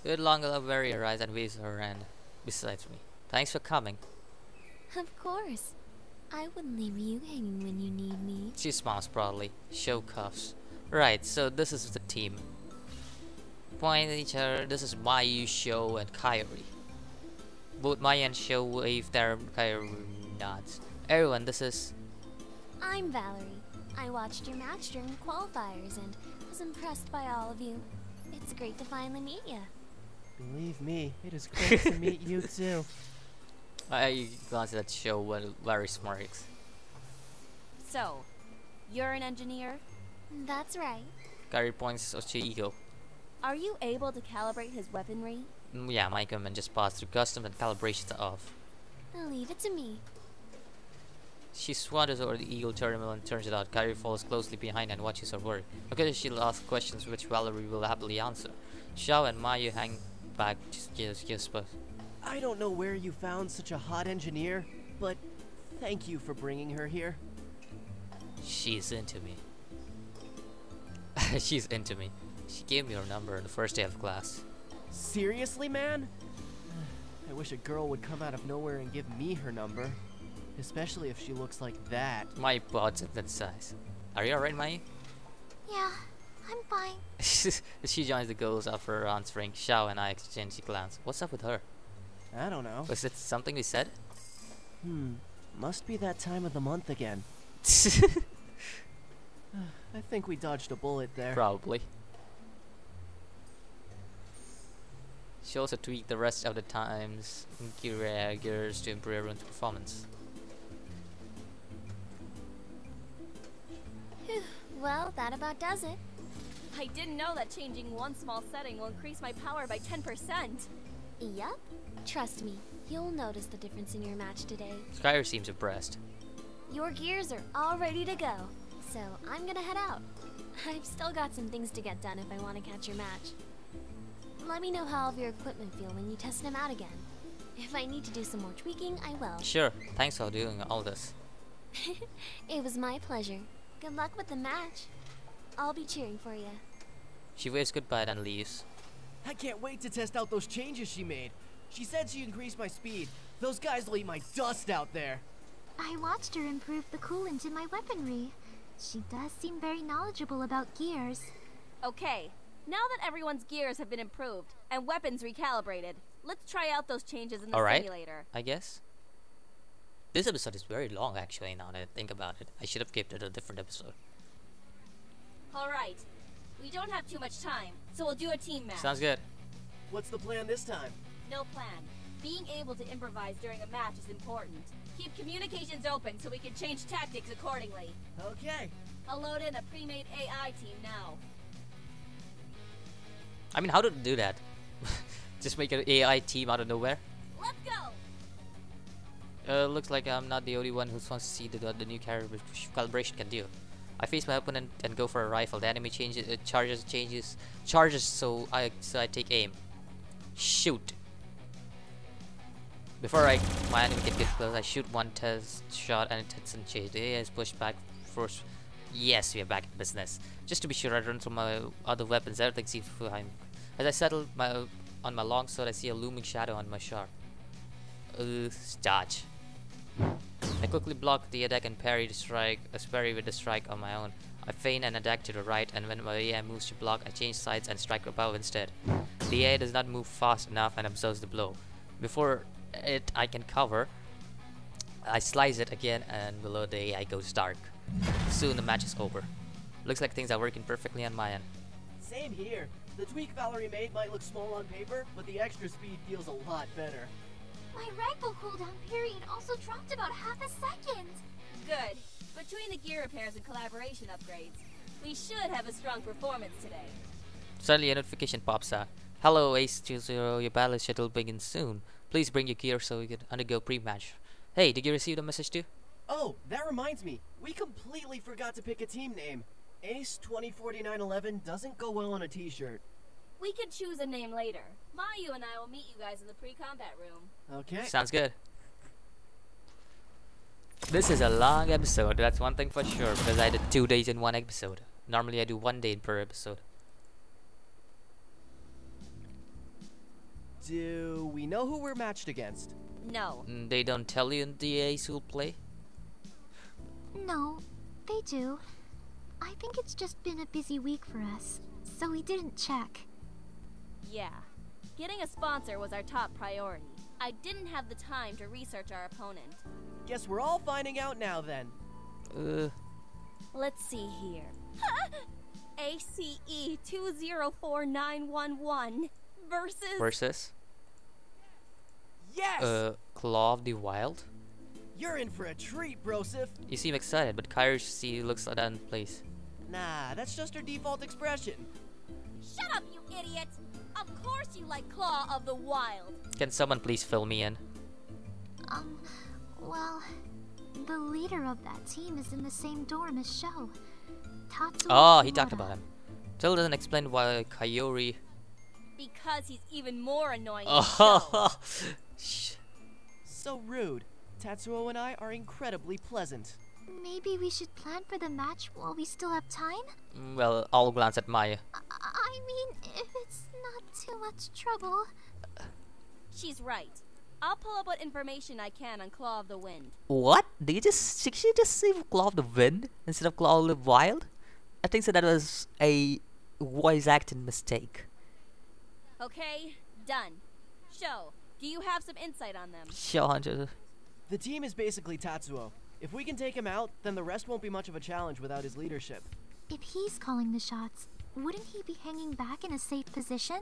Speaker 1: Good long Valerie arrives and waves her hand besides me. Thanks for coming.
Speaker 6: Of course. I wouldn't leave you hanging when you need me.
Speaker 1: She smiles proudly. Show cuffs. Right, so this is the team. Point at each other. This is Mayu, Show, and Kairi. Both Mayu and Show wave their Kairi nods. Everyone, this is...
Speaker 6: I'm Valerie. I watched your match during qualifiers and was impressed by all of you. It's great to finally meet you.
Speaker 7: Believe me, it is great to meet you too.
Speaker 1: I glanced at Show while very smart.
Speaker 5: So, you're an engineer?
Speaker 6: That's right.
Speaker 1: Kairi points to Ego.
Speaker 5: Are you able to calibrate his weaponry?
Speaker 1: Yeah, my equipment just passed through customs and calibrations are off.
Speaker 6: Leave it to me.
Speaker 1: She swanders over the Eagle terminal and turns it out. Kairi follows closely behind and watches her work. Okay, she'll ask questions which Valerie will happily answer. Shao and Mayu hang back, just
Speaker 7: I don't know where you found such a hot engineer, but thank you for bringing her here.
Speaker 1: She's into me. She's into me. She gave me her number on the first day of class.
Speaker 7: Seriously, man? I wish a girl would come out of nowhere and give me her number. Especially if she looks like that.
Speaker 1: My bod's at that size. Are you alright, Mayu?
Speaker 6: Yeah, I'm fine.
Speaker 1: She joins the girls after answering. Shao and I exchange a glance. What's up with her?
Speaker 7: I don't know.
Speaker 1: Was it something we said?
Speaker 7: Must be that time of the month again. I think we dodged a bullet there.
Speaker 1: Probably. She also tweaked the rest of the times gears to improve everyone's performance.
Speaker 9: Well, that about does it.
Speaker 5: I didn't know that changing one small setting will increase my power by 10%.
Speaker 9: Yup. Trust me, you'll notice the difference in your match today.
Speaker 1: Skyr seems impressed.
Speaker 9: Your gears are all ready to go, so I'm gonna head out. I've still got some things to get done if I want to catch your match. Let me know how all of your equipment feel when you test them out again. If I need to do some more tweaking, I will.
Speaker 1: Sure, thanks for doing all this.
Speaker 9: It was my pleasure. Good luck with the match. I'll be cheering for you.
Speaker 1: She waves goodbye and leaves.
Speaker 7: I can't wait to test out those changes she made. She said she increased my speed. Those guys will eat my dust out there.
Speaker 6: I watched her improve the coolant in my weaponry. She does seem very knowledgeable about gears.
Speaker 5: Okay, now that everyone's gears have been improved and weapons recalibrated, let's try out those changes in the simulator.
Speaker 1: I guess. This episode is very long actually, now that I think about it. I should have kept it a different episode.
Speaker 5: Alright, we don't have too much time, so we'll do a team match.
Speaker 1: Sounds good.
Speaker 7: What's the plan this time?
Speaker 5: No plan. Being able to improvise during a match is important. Keep communications open so we can change tactics accordingly.
Speaker 7: Okay.
Speaker 5: I'll load in a pre-made AI team now.
Speaker 1: I mean, how to do that? Just make an AI team out of nowhere?
Speaker 5: Let's go!
Speaker 1: Looks like I'm not the only one who wants to see what the new calibration can do. I face my opponent and go for a rifle. The enemy changes, charges, so I take aim. Shoot. Before my enemy can get close, I shoot one test shot and it hits and change. The AI is pushed back first. Yes, we are back in business. Just to be sure, I run through my other weapons. Everything seems fine. As I settle on my longsword, I see a looming shadow on my sharp. Dodge. I quickly block the attack and parry with the strike on my own. I feign an attack to the right, and when my AI moves to block, I change sides and strike above instead. The AI does not move fast enough and absorbs the blow. Before I can cover, I slice it again, and below the AI goes dark. Soon the match is over. Looks like things are working perfectly on my end.
Speaker 7: Same here. The tweak Valerie made might look small on paper, but the extra speed feels a lot better.
Speaker 6: My rifle cooldown period also dropped about half a second.
Speaker 5: Good. Between the gear repairs and collaboration upgrades, we should have a strong performance today.
Speaker 1: Suddenly a notification pops out. Hello Ace-20, your battle schedule begins soon. Please bring your gear so we can undergo pre-match. Hey, did you receive the message too?
Speaker 7: Oh, that reminds me. We completely forgot to pick a team name. Ace 204911 doesn't go well on a t-shirt.
Speaker 5: We can choose a name later. Mayu and I will meet you guys in the pre-combat room.
Speaker 7: Okay.
Speaker 1: Sounds good. This is a long episode, that's one thing for sure, because I did 2 days in one episode. Normally I do 1 day per episode.
Speaker 7: Do we know who we're matched against?
Speaker 5: No.
Speaker 1: They don't tell you in the Ace who'll play?
Speaker 6: No, they do. I think it's just been a busy week for us, so we didn't check.
Speaker 5: Yeah. Getting a sponsor was our top priority. I didn't have the time to research our opponent.
Speaker 7: Guess we're all finding out now then.
Speaker 5: Let's see here. ACE 204911 versus...
Speaker 7: Yes!
Speaker 1: Claw of the Wild?
Speaker 7: You're in for a treat, Brosif.
Speaker 1: You seem excited, but Kairos looks out of place.
Speaker 7: Nah, that's just her default expression.
Speaker 5: Shut up, you idiot! Of course you like Claw of the Wild.
Speaker 1: Can someone please fill me in?
Speaker 6: Well, the leader of that team is in the same dorm as Sho. Tatsuo
Speaker 1: Oh, he
Speaker 6: Kimura.
Speaker 1: talked about him. Still doesn't explain why Kayori...
Speaker 5: Because he's even more annoying than
Speaker 1: Oh,
Speaker 7: So rude. Tatsuo and I are incredibly pleasant.
Speaker 6: Maybe we should plan for the match while we still have time?
Speaker 1: well, I'll glance at Maya.
Speaker 6: I mean, if it's not too much trouble.
Speaker 5: She's right. I'll pull up what information I can on Claw of the Wind.
Speaker 1: What? Did she just say Claw of the Wind instead of Claw of the Wild? I think so that was a voice acting mistake.
Speaker 5: Okay, done. Sho, do you have some insight on them?
Speaker 1: Sure, Hunter.
Speaker 7: The team is basically Tatsuo. If we can take him out, then the rest won't be much of a challenge without his leadership.
Speaker 6: If he's calling the shots, wouldn't he be hanging back in a safe position?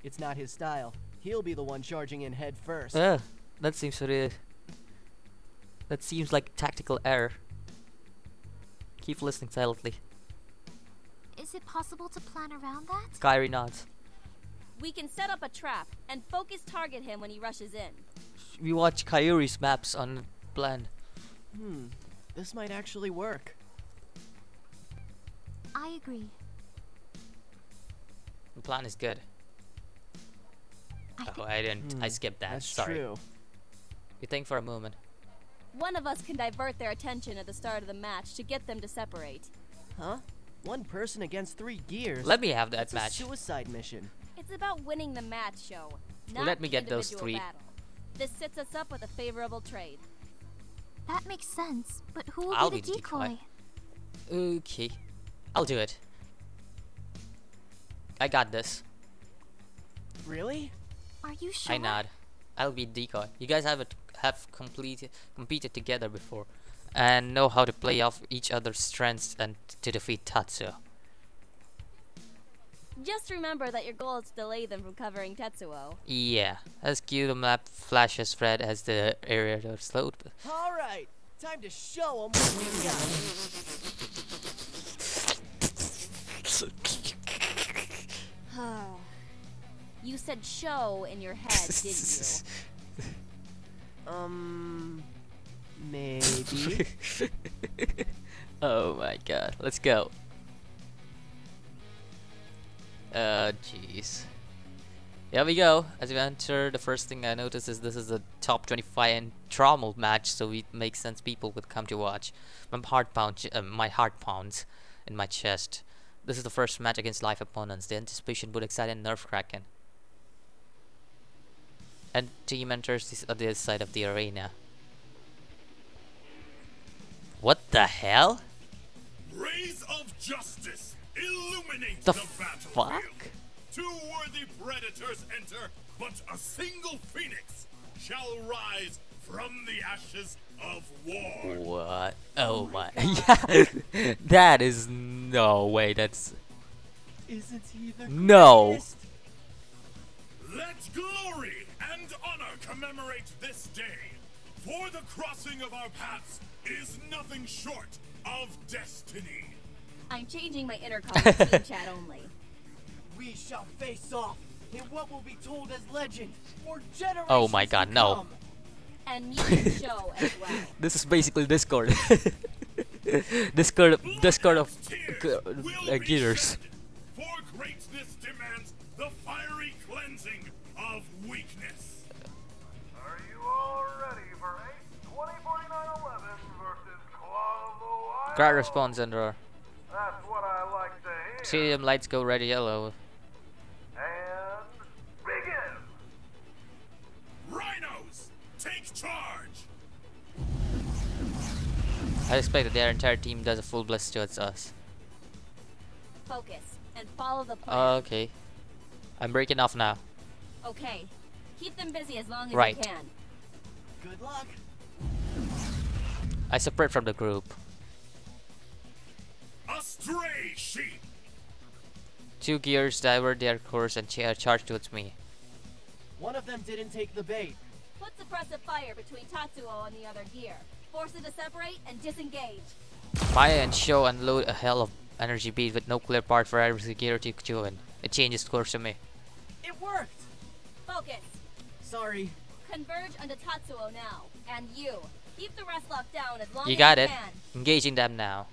Speaker 7: It's not his style. He'll be the one charging in head first.
Speaker 1: That seems that seems like tactical error. Keep listening silently.
Speaker 6: Is it possible to plan around that?
Speaker 1: Kyrie nods.
Speaker 5: We can set up a trap and focus target him when he rushes in.
Speaker 1: We watch Kyuri's maps on plan.
Speaker 7: This might actually work.
Speaker 6: I agree.
Speaker 1: The plan is good. I skipped that.
Speaker 7: That's
Speaker 1: Sorry.
Speaker 7: true.
Speaker 1: You think for a moment.
Speaker 5: One of us can divert their attention at the start of the match to get them to separate.
Speaker 7: Huh? One person against 3 gears?
Speaker 1: Let me have that
Speaker 7: That's
Speaker 1: match.
Speaker 7: a suicide mission.
Speaker 5: It's about winning the match, show, not
Speaker 1: Let me
Speaker 5: the
Speaker 1: get those
Speaker 5: individual
Speaker 1: 3.
Speaker 5: battle. This sets us up with a favorable trade.
Speaker 6: That makes sense, but who will
Speaker 1: I'll
Speaker 6: be the
Speaker 1: be the decoy.
Speaker 6: decoy?
Speaker 1: Okay. I'll do it. I got this.
Speaker 7: Really?
Speaker 6: Are you sure?
Speaker 1: I nod. I'll be decoy. You guys have competed together before and know how to play off each other's strengths and to defeat Tatsuo.
Speaker 5: Just remember that your goal is to delay them from covering Tetsuo.
Speaker 1: Yeah. As the map flashes red as the area is slowed.
Speaker 7: Alright, time to show 'em what we got.
Speaker 5: You said show in your head, didn't you?
Speaker 7: Maybe.
Speaker 1: Oh my god. Let's go. Jeez. Here we go. As we enter, the first thing I notice is this is a top 25 intramural match, so it makes sense people would come to watch. My heart pounds in my chest. This is the first match against live opponents. The anticipation would excite and nerve cracking. And team enters this other side of the arena. What the hell?
Speaker 12: Rays of justice illuminate
Speaker 1: The
Speaker 12: the battlefield.
Speaker 1: fuck?
Speaker 12: 2 worthy predators enter, but a single phoenix shall rise from the ashes of war.
Speaker 1: What? Oh my. Yeah. That is no way. That's
Speaker 7: Isn't he the
Speaker 1: no.
Speaker 7: greatest?
Speaker 12: Let glory and honor commemorate this day, for the crossing of our paths is nothing short of destiny.
Speaker 5: I'm changing my intercom to team chat only.
Speaker 7: We shall face off in what will be told as legend for generations.
Speaker 1: Oh my god,
Speaker 7: to
Speaker 1: no.
Speaker 7: come.
Speaker 5: And you can show as well.
Speaker 1: This is basically Discord. Discord of gears.
Speaker 12: For greatness demands the fiery cleansing of weakness.
Speaker 13: Are you all ready for 8/20/49/11 versus Claw of the Wild?
Speaker 1: Crowd response under.
Speaker 13: That's what I like to hear.
Speaker 1: Stadium lights go red yellow.
Speaker 13: And begin.
Speaker 12: Rhinos, take charge.
Speaker 1: I expect that their entire team does a full blitz towards us.
Speaker 5: Focus and follow the plan.
Speaker 1: Okay. I'm breaking off now.
Speaker 5: Okay. Keep them busy as long as
Speaker 1: Right.
Speaker 5: you can.
Speaker 7: Good luck.
Speaker 1: I separate from the group.
Speaker 12: A stray sheep.
Speaker 1: 2 gears divert their course and charge towards me.
Speaker 7: One of them didn't take the bait.
Speaker 5: Put suppressive fire between Tatsuo and the other gear. Force it to separate and disengage.
Speaker 1: Fire and show unload a hell of energy bead with no clear part for every gear to join. It changes course to me.
Speaker 7: It worked.
Speaker 5: Focus.
Speaker 7: Sorry.
Speaker 5: Converge onto Tatsuo now. And you. Keep the rest locked down as long
Speaker 1: You
Speaker 5: as
Speaker 1: got
Speaker 5: you
Speaker 1: it.
Speaker 5: can.
Speaker 1: Engaging them now.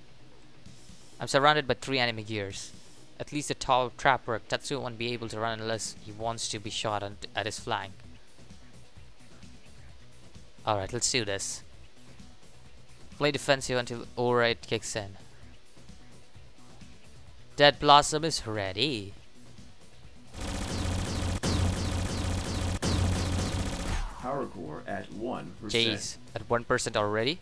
Speaker 1: I'm surrounded by 3 enemy gears. At least the tall trap work. Tatsuo won't be able to run unless he wants to be shot at his flank. Alright, let's do this. Play defensive until override kicks in. Dead Blossom is ready.
Speaker 11: Power core at 1%.
Speaker 1: Jeez, at 1% already?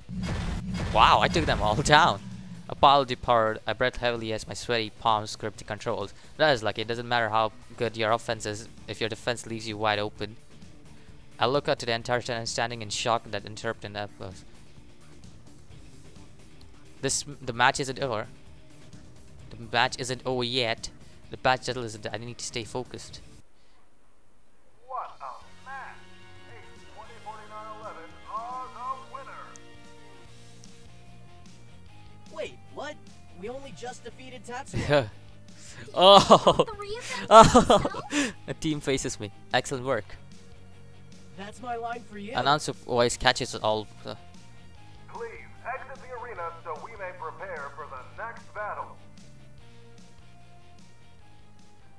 Speaker 1: Wow, I took them all down. A pile departed. I breathed heavily as my sweaty palms gripped the controls. That is lucky. It doesn't matter how good your offense is if your defense leaves you wide open. I look out to the entire tent standing in shock that interrupting that was. The match isn't over. The match isn't over yet. The match battle isn't. I need to stay focused.
Speaker 13: What a match! Ace 204911 are the winner.
Speaker 7: Wait, what? We only just defeated Tatsuo.
Speaker 1: Oh! Oh! The team faces me. Excellent work.
Speaker 7: That's my line for you.
Speaker 1: Announcer voice catches it all.
Speaker 13: Please exit the arena so we may prepare for the next battle.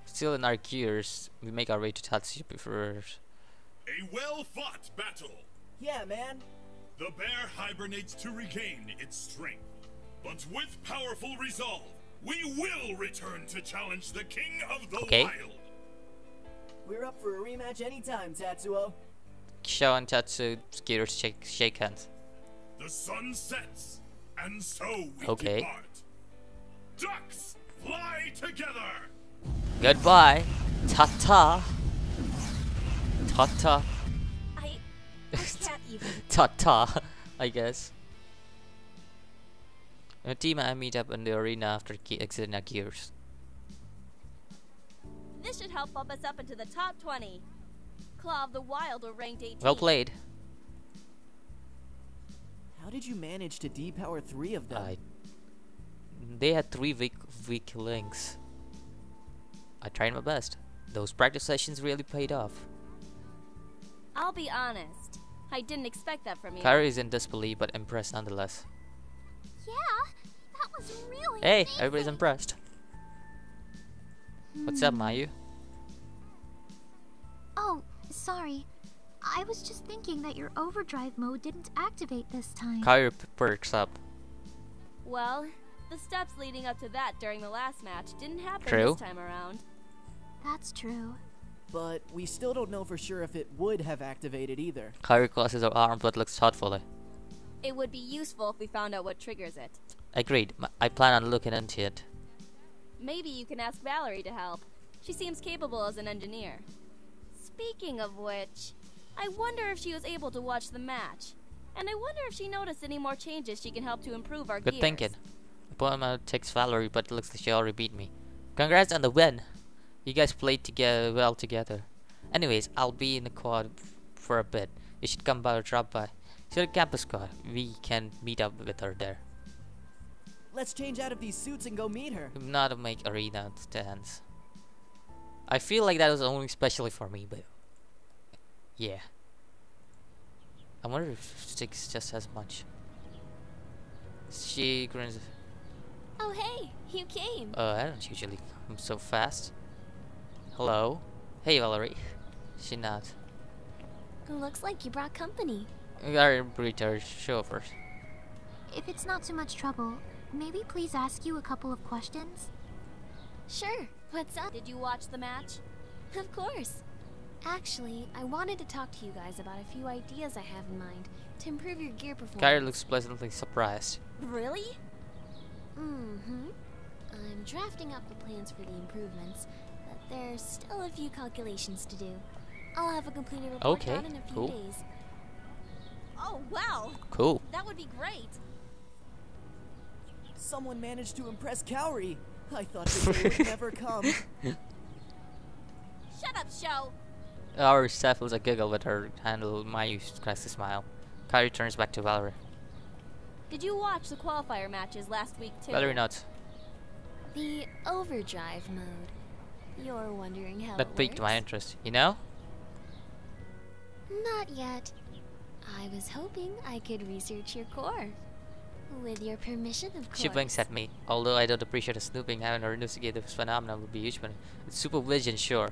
Speaker 1: Still in our gears, we make our way to Tatsuya before.
Speaker 12: A well-fought battle.
Speaker 7: Yeah, man.
Speaker 12: The bear hibernates to regain its strength. But with powerful resolve, we will return to challenge the king of the wild.
Speaker 7: We're up for a rematch anytime, Tatsuo.
Speaker 1: Shao and Tatsu gears shake hands.
Speaker 12: The sun sets, and so we
Speaker 1: Okay.
Speaker 12: depart. Ducks fly together.
Speaker 1: Goodbye. Ta-ta. Ta-ta.
Speaker 5: I can't even.
Speaker 1: Ta-ta, I guess. The team and I meet up in the arena after exiting our gears.
Speaker 5: This should help bump us up into the top 20. Claw of the Wild are ranked 18.
Speaker 1: Well played.
Speaker 7: How did you manage to depower 3 of them?
Speaker 1: They had 3 weak links. I tried my best. Those practice sessions really paid off.
Speaker 5: I'll be honest. I didn't expect that from you.
Speaker 1: Kairi is in disbelief but impressed nonetheless.
Speaker 6: Yeah, that was really
Speaker 1: Hey,
Speaker 6: amazing.
Speaker 1: everybody's impressed. What's up, Mayu?
Speaker 6: Oh, sorry. I was just thinking that your overdrive mode didn't activate this time.
Speaker 1: Kairi perks up.
Speaker 5: Well, the steps leading up to that during the last match didn't happen
Speaker 1: True.
Speaker 5: this time around.
Speaker 6: That's true.
Speaker 7: But we still don't know for sure if it would have activated either.
Speaker 1: Kairi crosses her arms but looks thoughtfully.
Speaker 5: It would be useful if we found out what triggers it.
Speaker 1: Agreed. I plan on looking into it.
Speaker 5: Maybe you can ask Valerie to help. She seems capable as an engineer. Speaking of which, I wonder if she was able to watch the match. And I wonder if she noticed any more changes she can help to improve our
Speaker 1: Good
Speaker 5: gears.
Speaker 1: thinking. Appointment takes Valerie, but it looks like she already beat me. Congrats on the win. You guys played well together. Anyways, I'll be in the quad for a bit. You should come by or drop by. See the campus squad. We can meet up with her there.
Speaker 7: Let's change out of these suits and go meet her.
Speaker 1: Not to make arena stands. I feel like that was only specially for me, but yeah. I wonder if Sticks just as much. She grins.
Speaker 9: Oh hey, you came.
Speaker 1: I don't usually come so fast. Hello. Hey Valerie. She nods.
Speaker 9: Looks like you brought company.
Speaker 1: Our breeder chauffeur.
Speaker 6: If it's not too much trouble, maybe please ask you a couple of questions?
Speaker 9: Sure, what's up?
Speaker 5: Did you watch the match?
Speaker 9: Of course. Actually, I wanted to talk to you guys about a few ideas I have in mind to improve your gear performance.
Speaker 1: Kairi looks pleasantly surprised.
Speaker 5: Really?
Speaker 9: Mm-hmm. I'm drafting up the plans for the improvements, but there's still a few calculations to do. I'll have a completed report
Speaker 1: Okay,
Speaker 9: done in a few
Speaker 1: cool.
Speaker 9: days.
Speaker 5: Oh, wow.
Speaker 1: Cool.
Speaker 5: That would be great.
Speaker 7: Someone managed to impress Kaori. I thought the day would never come.
Speaker 5: Shut up, Sho.
Speaker 1: Our stifles a giggle with her handle. Mayu cracks a smile. Kairi turns back to Valerie.
Speaker 5: Did you watch the qualifier matches last week, too?
Speaker 1: Valerie nods.
Speaker 9: The overdrive mode. You're wondering how
Speaker 1: That
Speaker 9: it
Speaker 1: piqued my
Speaker 9: works?
Speaker 1: interest. You know?
Speaker 9: Not yet. I was hoping I could research your core. With your permission, of course.
Speaker 1: She blinks at me. Although I don't appreciate the snooping, having her investigate this phenomenon would be useful. It's supervision, sure.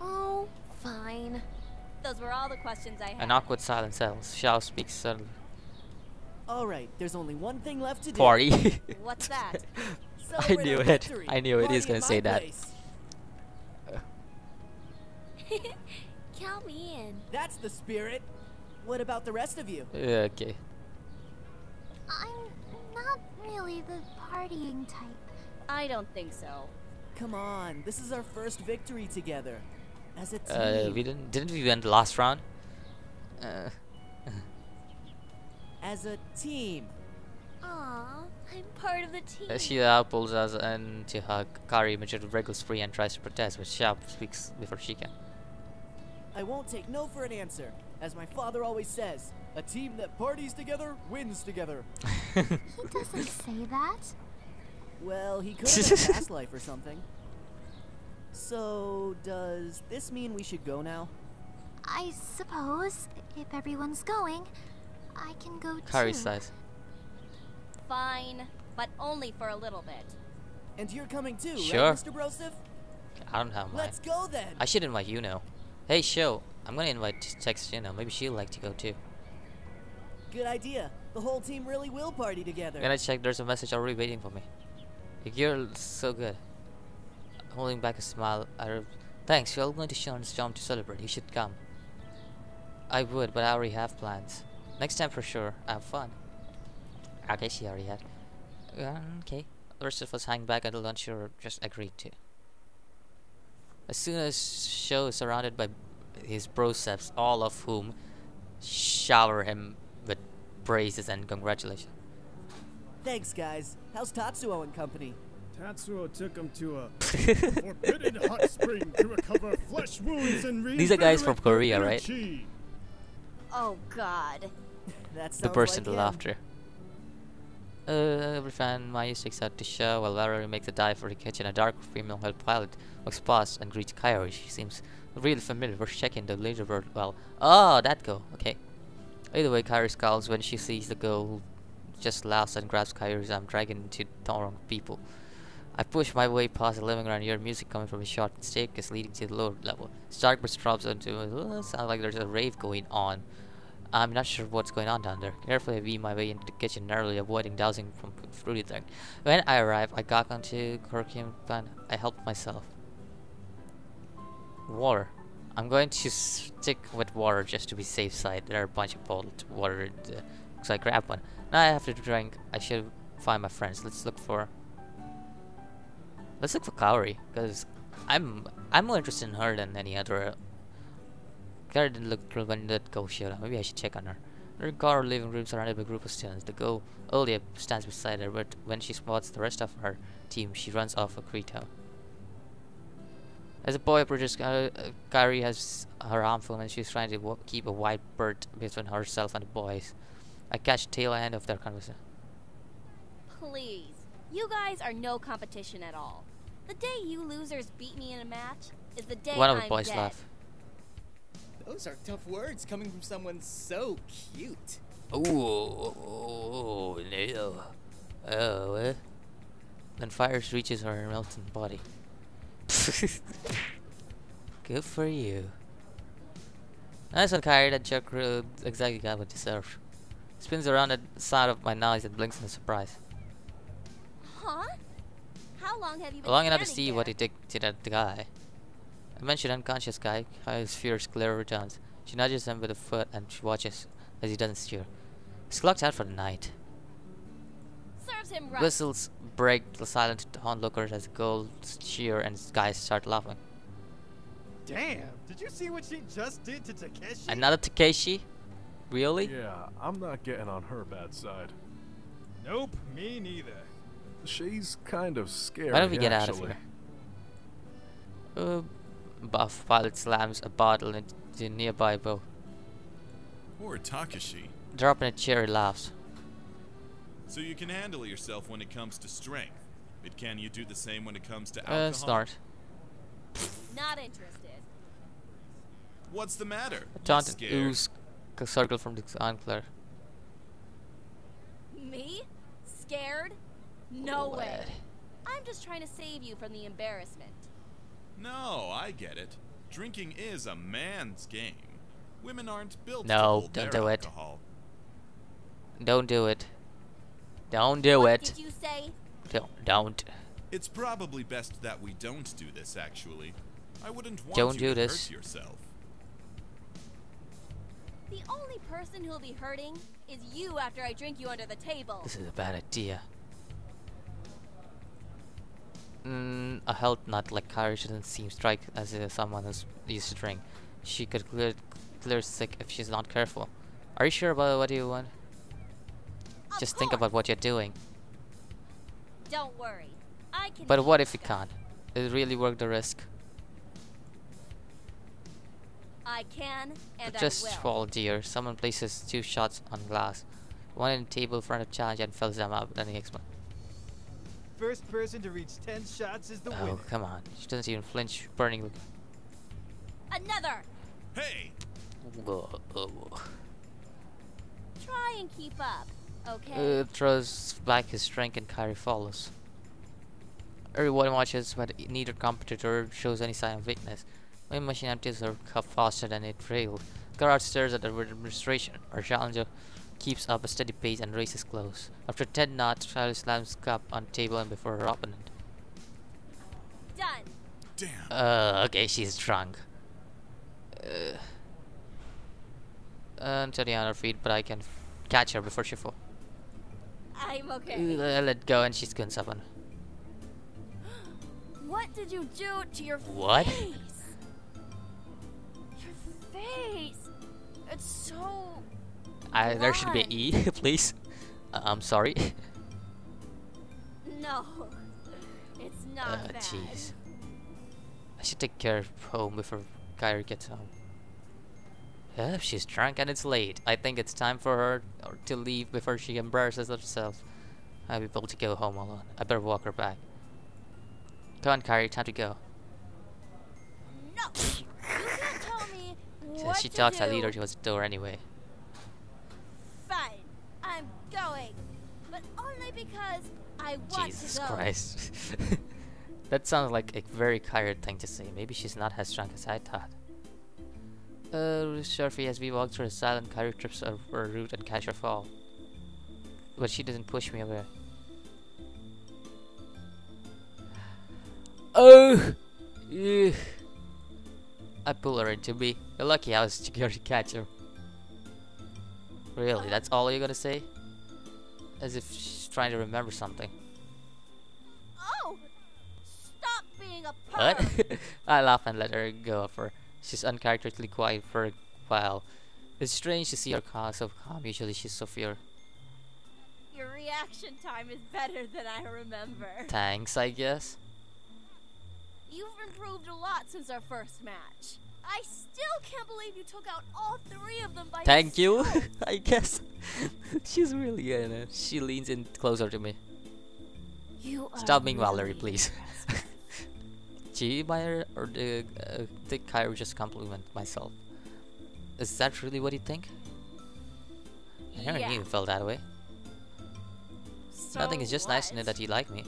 Speaker 9: Oh, fine.
Speaker 5: Those were all the questions I had.
Speaker 1: An awkward silence settles. Xiao speaks suddenly.
Speaker 7: Alright, there's only one thing left to do.
Speaker 1: Party.
Speaker 5: What's that?
Speaker 1: I
Speaker 7: Celebrate
Speaker 1: knew
Speaker 7: our
Speaker 1: it.
Speaker 7: victory.
Speaker 1: I knew it. He's
Speaker 7: Party
Speaker 1: gonna
Speaker 7: at
Speaker 1: say
Speaker 7: my
Speaker 1: that.
Speaker 7: place.
Speaker 9: Count me in.
Speaker 7: That's the spirit. What about the rest of you?
Speaker 1: Okay.
Speaker 6: I'm not really the partying type.
Speaker 5: I don't think so.
Speaker 7: Come on, this is our first victory together. As a team.
Speaker 1: We didn't we win the last round?
Speaker 7: As a team.
Speaker 9: Aw, I'm part of the team.
Speaker 1: She pulls us into her Kari immediately wriggles free and tries to protest, but Sharp speaks before she can.
Speaker 7: I won't take no for an answer. As my father always says, a team that parties together wins together.
Speaker 6: He doesn't say that.
Speaker 7: Well, he could have in a past life or something. So, does this mean we should go now?
Speaker 6: I suppose, if everyone's going, I can go
Speaker 1: Kari
Speaker 6: too.
Speaker 1: sighs.
Speaker 5: Fine, but only for a little bit.
Speaker 7: And you're coming too,
Speaker 1: Sure.
Speaker 7: right, Mr. Broseph?
Speaker 1: I don't have mine.
Speaker 7: Let's go then.
Speaker 1: I should invite Yuno. Hey, Sho, I'm gonna invite Tex Yuno. Maybe she'll like to go too.
Speaker 7: Good idea. The whole team really will party together.
Speaker 1: Gonna check, there's a message already waiting for me. You're so good. Holding back a smile, thanks, we're all going to Sean's jump to celebrate. You should come. I would, but I already have plans. Next time for sure. Have fun. Okay, she already had. Okay. The rest of us hang back until lunch or just agreed to. As soon as Sho is surrounded by his broceps, all of whom shower him with praises and congratulations.
Speaker 7: Thanks, guys. How's Tatsuo and company?
Speaker 10: Tatsuo took him to a forbidden hot spring to recover flesh wounds and
Speaker 1: These are guys from Korea, right?
Speaker 10: chi.
Speaker 5: Oh God.
Speaker 7: That sounds
Speaker 1: The burst
Speaker 7: like
Speaker 1: into
Speaker 7: him.
Speaker 1: laughter. Every fan Maya sticks out to Sho while Valerie makes a dive for the kitchen. A dark female head pilot walks past and greets Kairi. She seems really familiar. We're checking the leaderboard. Well, oh, that girl. Okay. Either way, Kairi scowls when she sees the girl who just laughs and grabs Kairi's arm, dragging into the wrong people. I push my way past the living room, hear music coming from a short staircase leading to the lower level. Starburst drops into it. Sounds like there's a rave going on. I'm not sure what's going on down there. Carefully I weave my way into the kitchen, narrowly avoiding dousing from fruity drink. When I arrive, I gawk onto Korkium pan. I help myself. Water. I'm going to stick with water just to be safe side. There are a bunch of bottled water, so I grab one. Now I have to drink. I should find my friends. Let's look for Kaori, because I'm more interested in her than any other. Kaori didn't look cool when that girl showed up. Maybe I should check on her. Her car living room surrounded by a group of students. The girl Olia stands beside her, but when she spots the rest of her team, she runs off a Krito. As a boy approaches, Kaori has her arm full and she's trying to keep a white bird between herself and the boys. I catch the tail end of their conversation.
Speaker 5: Please. You guys are no competition at all. The day you losers beat me in a match is the day
Speaker 1: One of the
Speaker 5: I'm
Speaker 1: boys
Speaker 5: dead.
Speaker 1: laugh.
Speaker 8: Those are tough words coming from someone so cute.
Speaker 1: Oh, no. Oh, Then fires reaches her melting body. Good for you. Nice one, Kairi. That jerk exactly got what deserved. Spins around at the side of my nose and blinks in surprise.
Speaker 5: Huh? How long have you been
Speaker 1: Long enough to
Speaker 5: standing
Speaker 1: see
Speaker 5: there?
Speaker 1: what he did to that guy. I mentioned unconscious guy. His fierce glare returns. She nudges him with a foot and she watches as he doesn't steer. He's clocked out for the night.
Speaker 5: Serves him right.
Speaker 1: Whistles break the silent onlookers as the girls cheer and guys start laughing.
Speaker 3: Damn, did you see what she just did to Takeshi?
Speaker 1: Another Takeshi? Really?
Speaker 14: Yeah, I'm not getting on her bad side.
Speaker 3: Nope, me neither.
Speaker 14: She's kind of scary.
Speaker 1: Why don't we get
Speaker 14: actually.
Speaker 1: out of here? Buff pilot slams a bottle into the nearby bow.
Speaker 12: Or Takashi.
Speaker 1: Dropping a chair, he laughs.
Speaker 12: So you can handle yourself when it comes to strength, but can you do the same when it comes to alcohol?
Speaker 1: Snort.
Speaker 5: Not interested.
Speaker 12: What's the matter?
Speaker 1: A
Speaker 12: You
Speaker 1: taunted
Speaker 12: scared?
Speaker 1: ooze circle from the enclave.
Speaker 5: Me? Scared? No way. I'm just trying to save you from the embarrassment.
Speaker 12: No, I get it. Drinking is a man's game. Women aren't built to
Speaker 1: No,
Speaker 12: hold
Speaker 1: don't
Speaker 12: their
Speaker 1: do it.
Speaker 12: alcohol.
Speaker 1: Don't do it. Don't do
Speaker 5: What
Speaker 1: it.
Speaker 5: did you say?
Speaker 1: Don't.
Speaker 12: It's probably best that we don't do this, actually. I wouldn't want
Speaker 1: Don't
Speaker 12: you
Speaker 1: do
Speaker 12: to
Speaker 1: this.
Speaker 12: hurt yourself.
Speaker 5: The only person who'll be hurting is you after I drink you under the table.
Speaker 1: This is a bad idea. A health nut like Kyrie shouldn't seem strike as someone who's used to drink. She could clear sick if she's not careful. Are you sure about what you want? Just think about what you're doing.
Speaker 5: Don't worry. I can.
Speaker 1: But what if you can't? Is it really worth the risk?
Speaker 5: I can, and
Speaker 1: Just
Speaker 5: I will.
Speaker 1: fall, dear. Someone places 2 shots on glass. One in the table in front of challenge and fills them up, then he explodes.
Speaker 3: First person to reach 10 shots is the winner.
Speaker 1: Oh, come on. She doesn't even flinch, burning look.
Speaker 5: Another.
Speaker 12: Hey!
Speaker 1: Whoa.
Speaker 5: Try and keep up, okay?
Speaker 1: Throws back his drink and Kyrie follows. Everyone watches, but neither competitor shows any sign of weakness. When machine empties her cup faster than it failed, Garrett stares at the administration. Our challenger keeps up a steady pace and races close. After 10 knots, Charlie slams cup on table and before her opponent.
Speaker 5: Done.
Speaker 12: Damn.
Speaker 1: Okay, she's drunk. I'm turning on her feet, but I can catch her before she falls.
Speaker 5: I'm okay.
Speaker 1: I let go and she guns up on.
Speaker 5: What did you do to your
Speaker 1: What?
Speaker 5: face? Your face. It's so.
Speaker 1: There should be E, please. I'm sorry.
Speaker 5: No, it's not bad.
Speaker 1: Jeez. I should take care of home before Kyrie gets home. She's drunk and it's late. I think it's time for her to leave before she embarrasses herself. I'll be able to go home alone. I better walk her back. Come on, Kyrie, time to go.
Speaker 5: No, you can't tell me what
Speaker 1: She
Speaker 5: to
Speaker 1: talks,
Speaker 5: do.
Speaker 1: I lead her towards the door anyway.
Speaker 5: Fine, I'm going, but only because I want
Speaker 1: Jesus
Speaker 5: to go.
Speaker 1: Christ. That sounds like a very Kyrie thing to say. Maybe she's not as drunk as I thought. Sharpie, as we walk through the silent, Kyrie trips over her route and catch her fall. But she doesn't push me away. Oh! Ugh. I pull her into me. You're lucky I was going to catch her. Really, that's all you're gonna say? As if she's trying to remember something.
Speaker 5: Oh! Stop being a
Speaker 1: What?
Speaker 5: perv!
Speaker 1: I laugh and let her go of her. She's uncharacteristically quiet for a while. It's strange to see her so calm. Usually she's so fierce.
Speaker 5: Your reaction time is better than I remember.
Speaker 1: Thanks, I guess.
Speaker 5: You've improved a lot since our first match. I still can't believe you took out all 3 of them by
Speaker 1: Thank you,
Speaker 5: yourself.
Speaker 1: I guess. She's really good. She leans in closer to me.
Speaker 5: You
Speaker 1: Stop
Speaker 5: are
Speaker 1: being
Speaker 5: really
Speaker 1: Valerie, please. G Meyer or did Kyrie just compliment myself? Is that really what you think? I never knew you felt that way.
Speaker 5: So
Speaker 1: Nothing, it's just nice to know
Speaker 5: what?
Speaker 1: that you like me.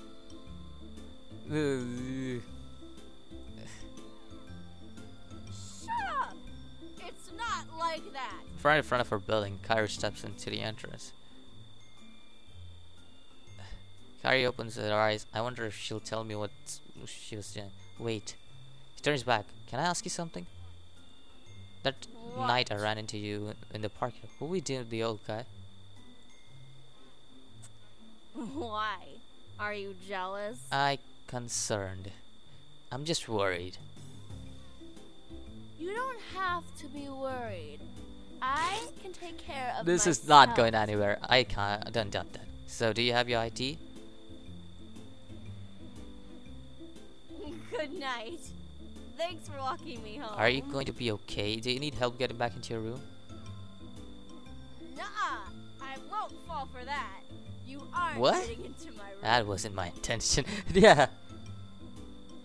Speaker 5: Shut up! It's not like that.
Speaker 1: Right in front of her building, Kyrie steps into the entrance. Kyrie opens her eyes. I wonder if she'll tell me what she was doing. Wait. She turns back. Can I ask you something? That night I ran into you in the park. What were we doing with the old guy?
Speaker 5: Why? Are you jealous?
Speaker 1: I concerned. I'm just worried.
Speaker 5: You don't have to be worried. I can take care of
Speaker 1: This
Speaker 5: myself.
Speaker 1: is not going anywhere. I don't doubt that. So, do you have your ID?
Speaker 5: Good night. Thanks for walking me home.
Speaker 1: Are you going to be okay? Do you need help getting back into your room?
Speaker 5: Nuh-uh. I won't fall for that. You aren't
Speaker 1: What?
Speaker 5: getting into my room.
Speaker 1: That wasn't my intention. Yeah.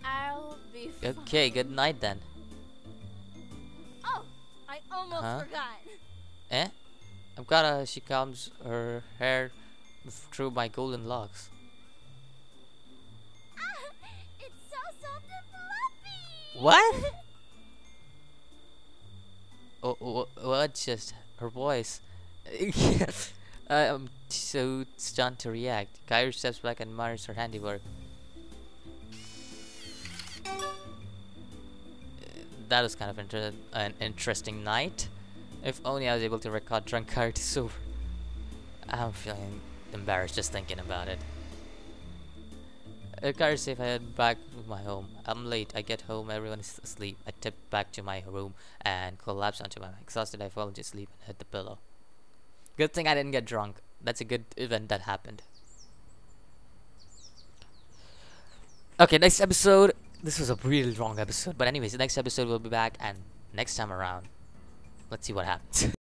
Speaker 5: I'll be fine.
Speaker 1: Okay, good night then.
Speaker 5: Oh, I almost
Speaker 1: Huh?
Speaker 5: forgot.
Speaker 1: Eh? I've got a. She combs her hair through my golden locks.
Speaker 5: It's so soft and fluffy.
Speaker 1: What? What? Just her voice. I'm so stunned to react. Kyrie steps back and admires her handiwork. That was kind of an interesting night. If only I was able to record drunk Kyrie to sober. I'm feeling embarrassed just thinking about it. Car is safe. I head back to my home. I'm late. I get home. Everyone is asleep. I tip back to my room and collapse onto my back. Exhausted, I fall into sleep and hit the pillow. Good thing I didn't get drunk. That's a good event that happened. Okay, next episode. This was a really long episode. But anyways, the next episode will be back. And next time around, let's see what happens.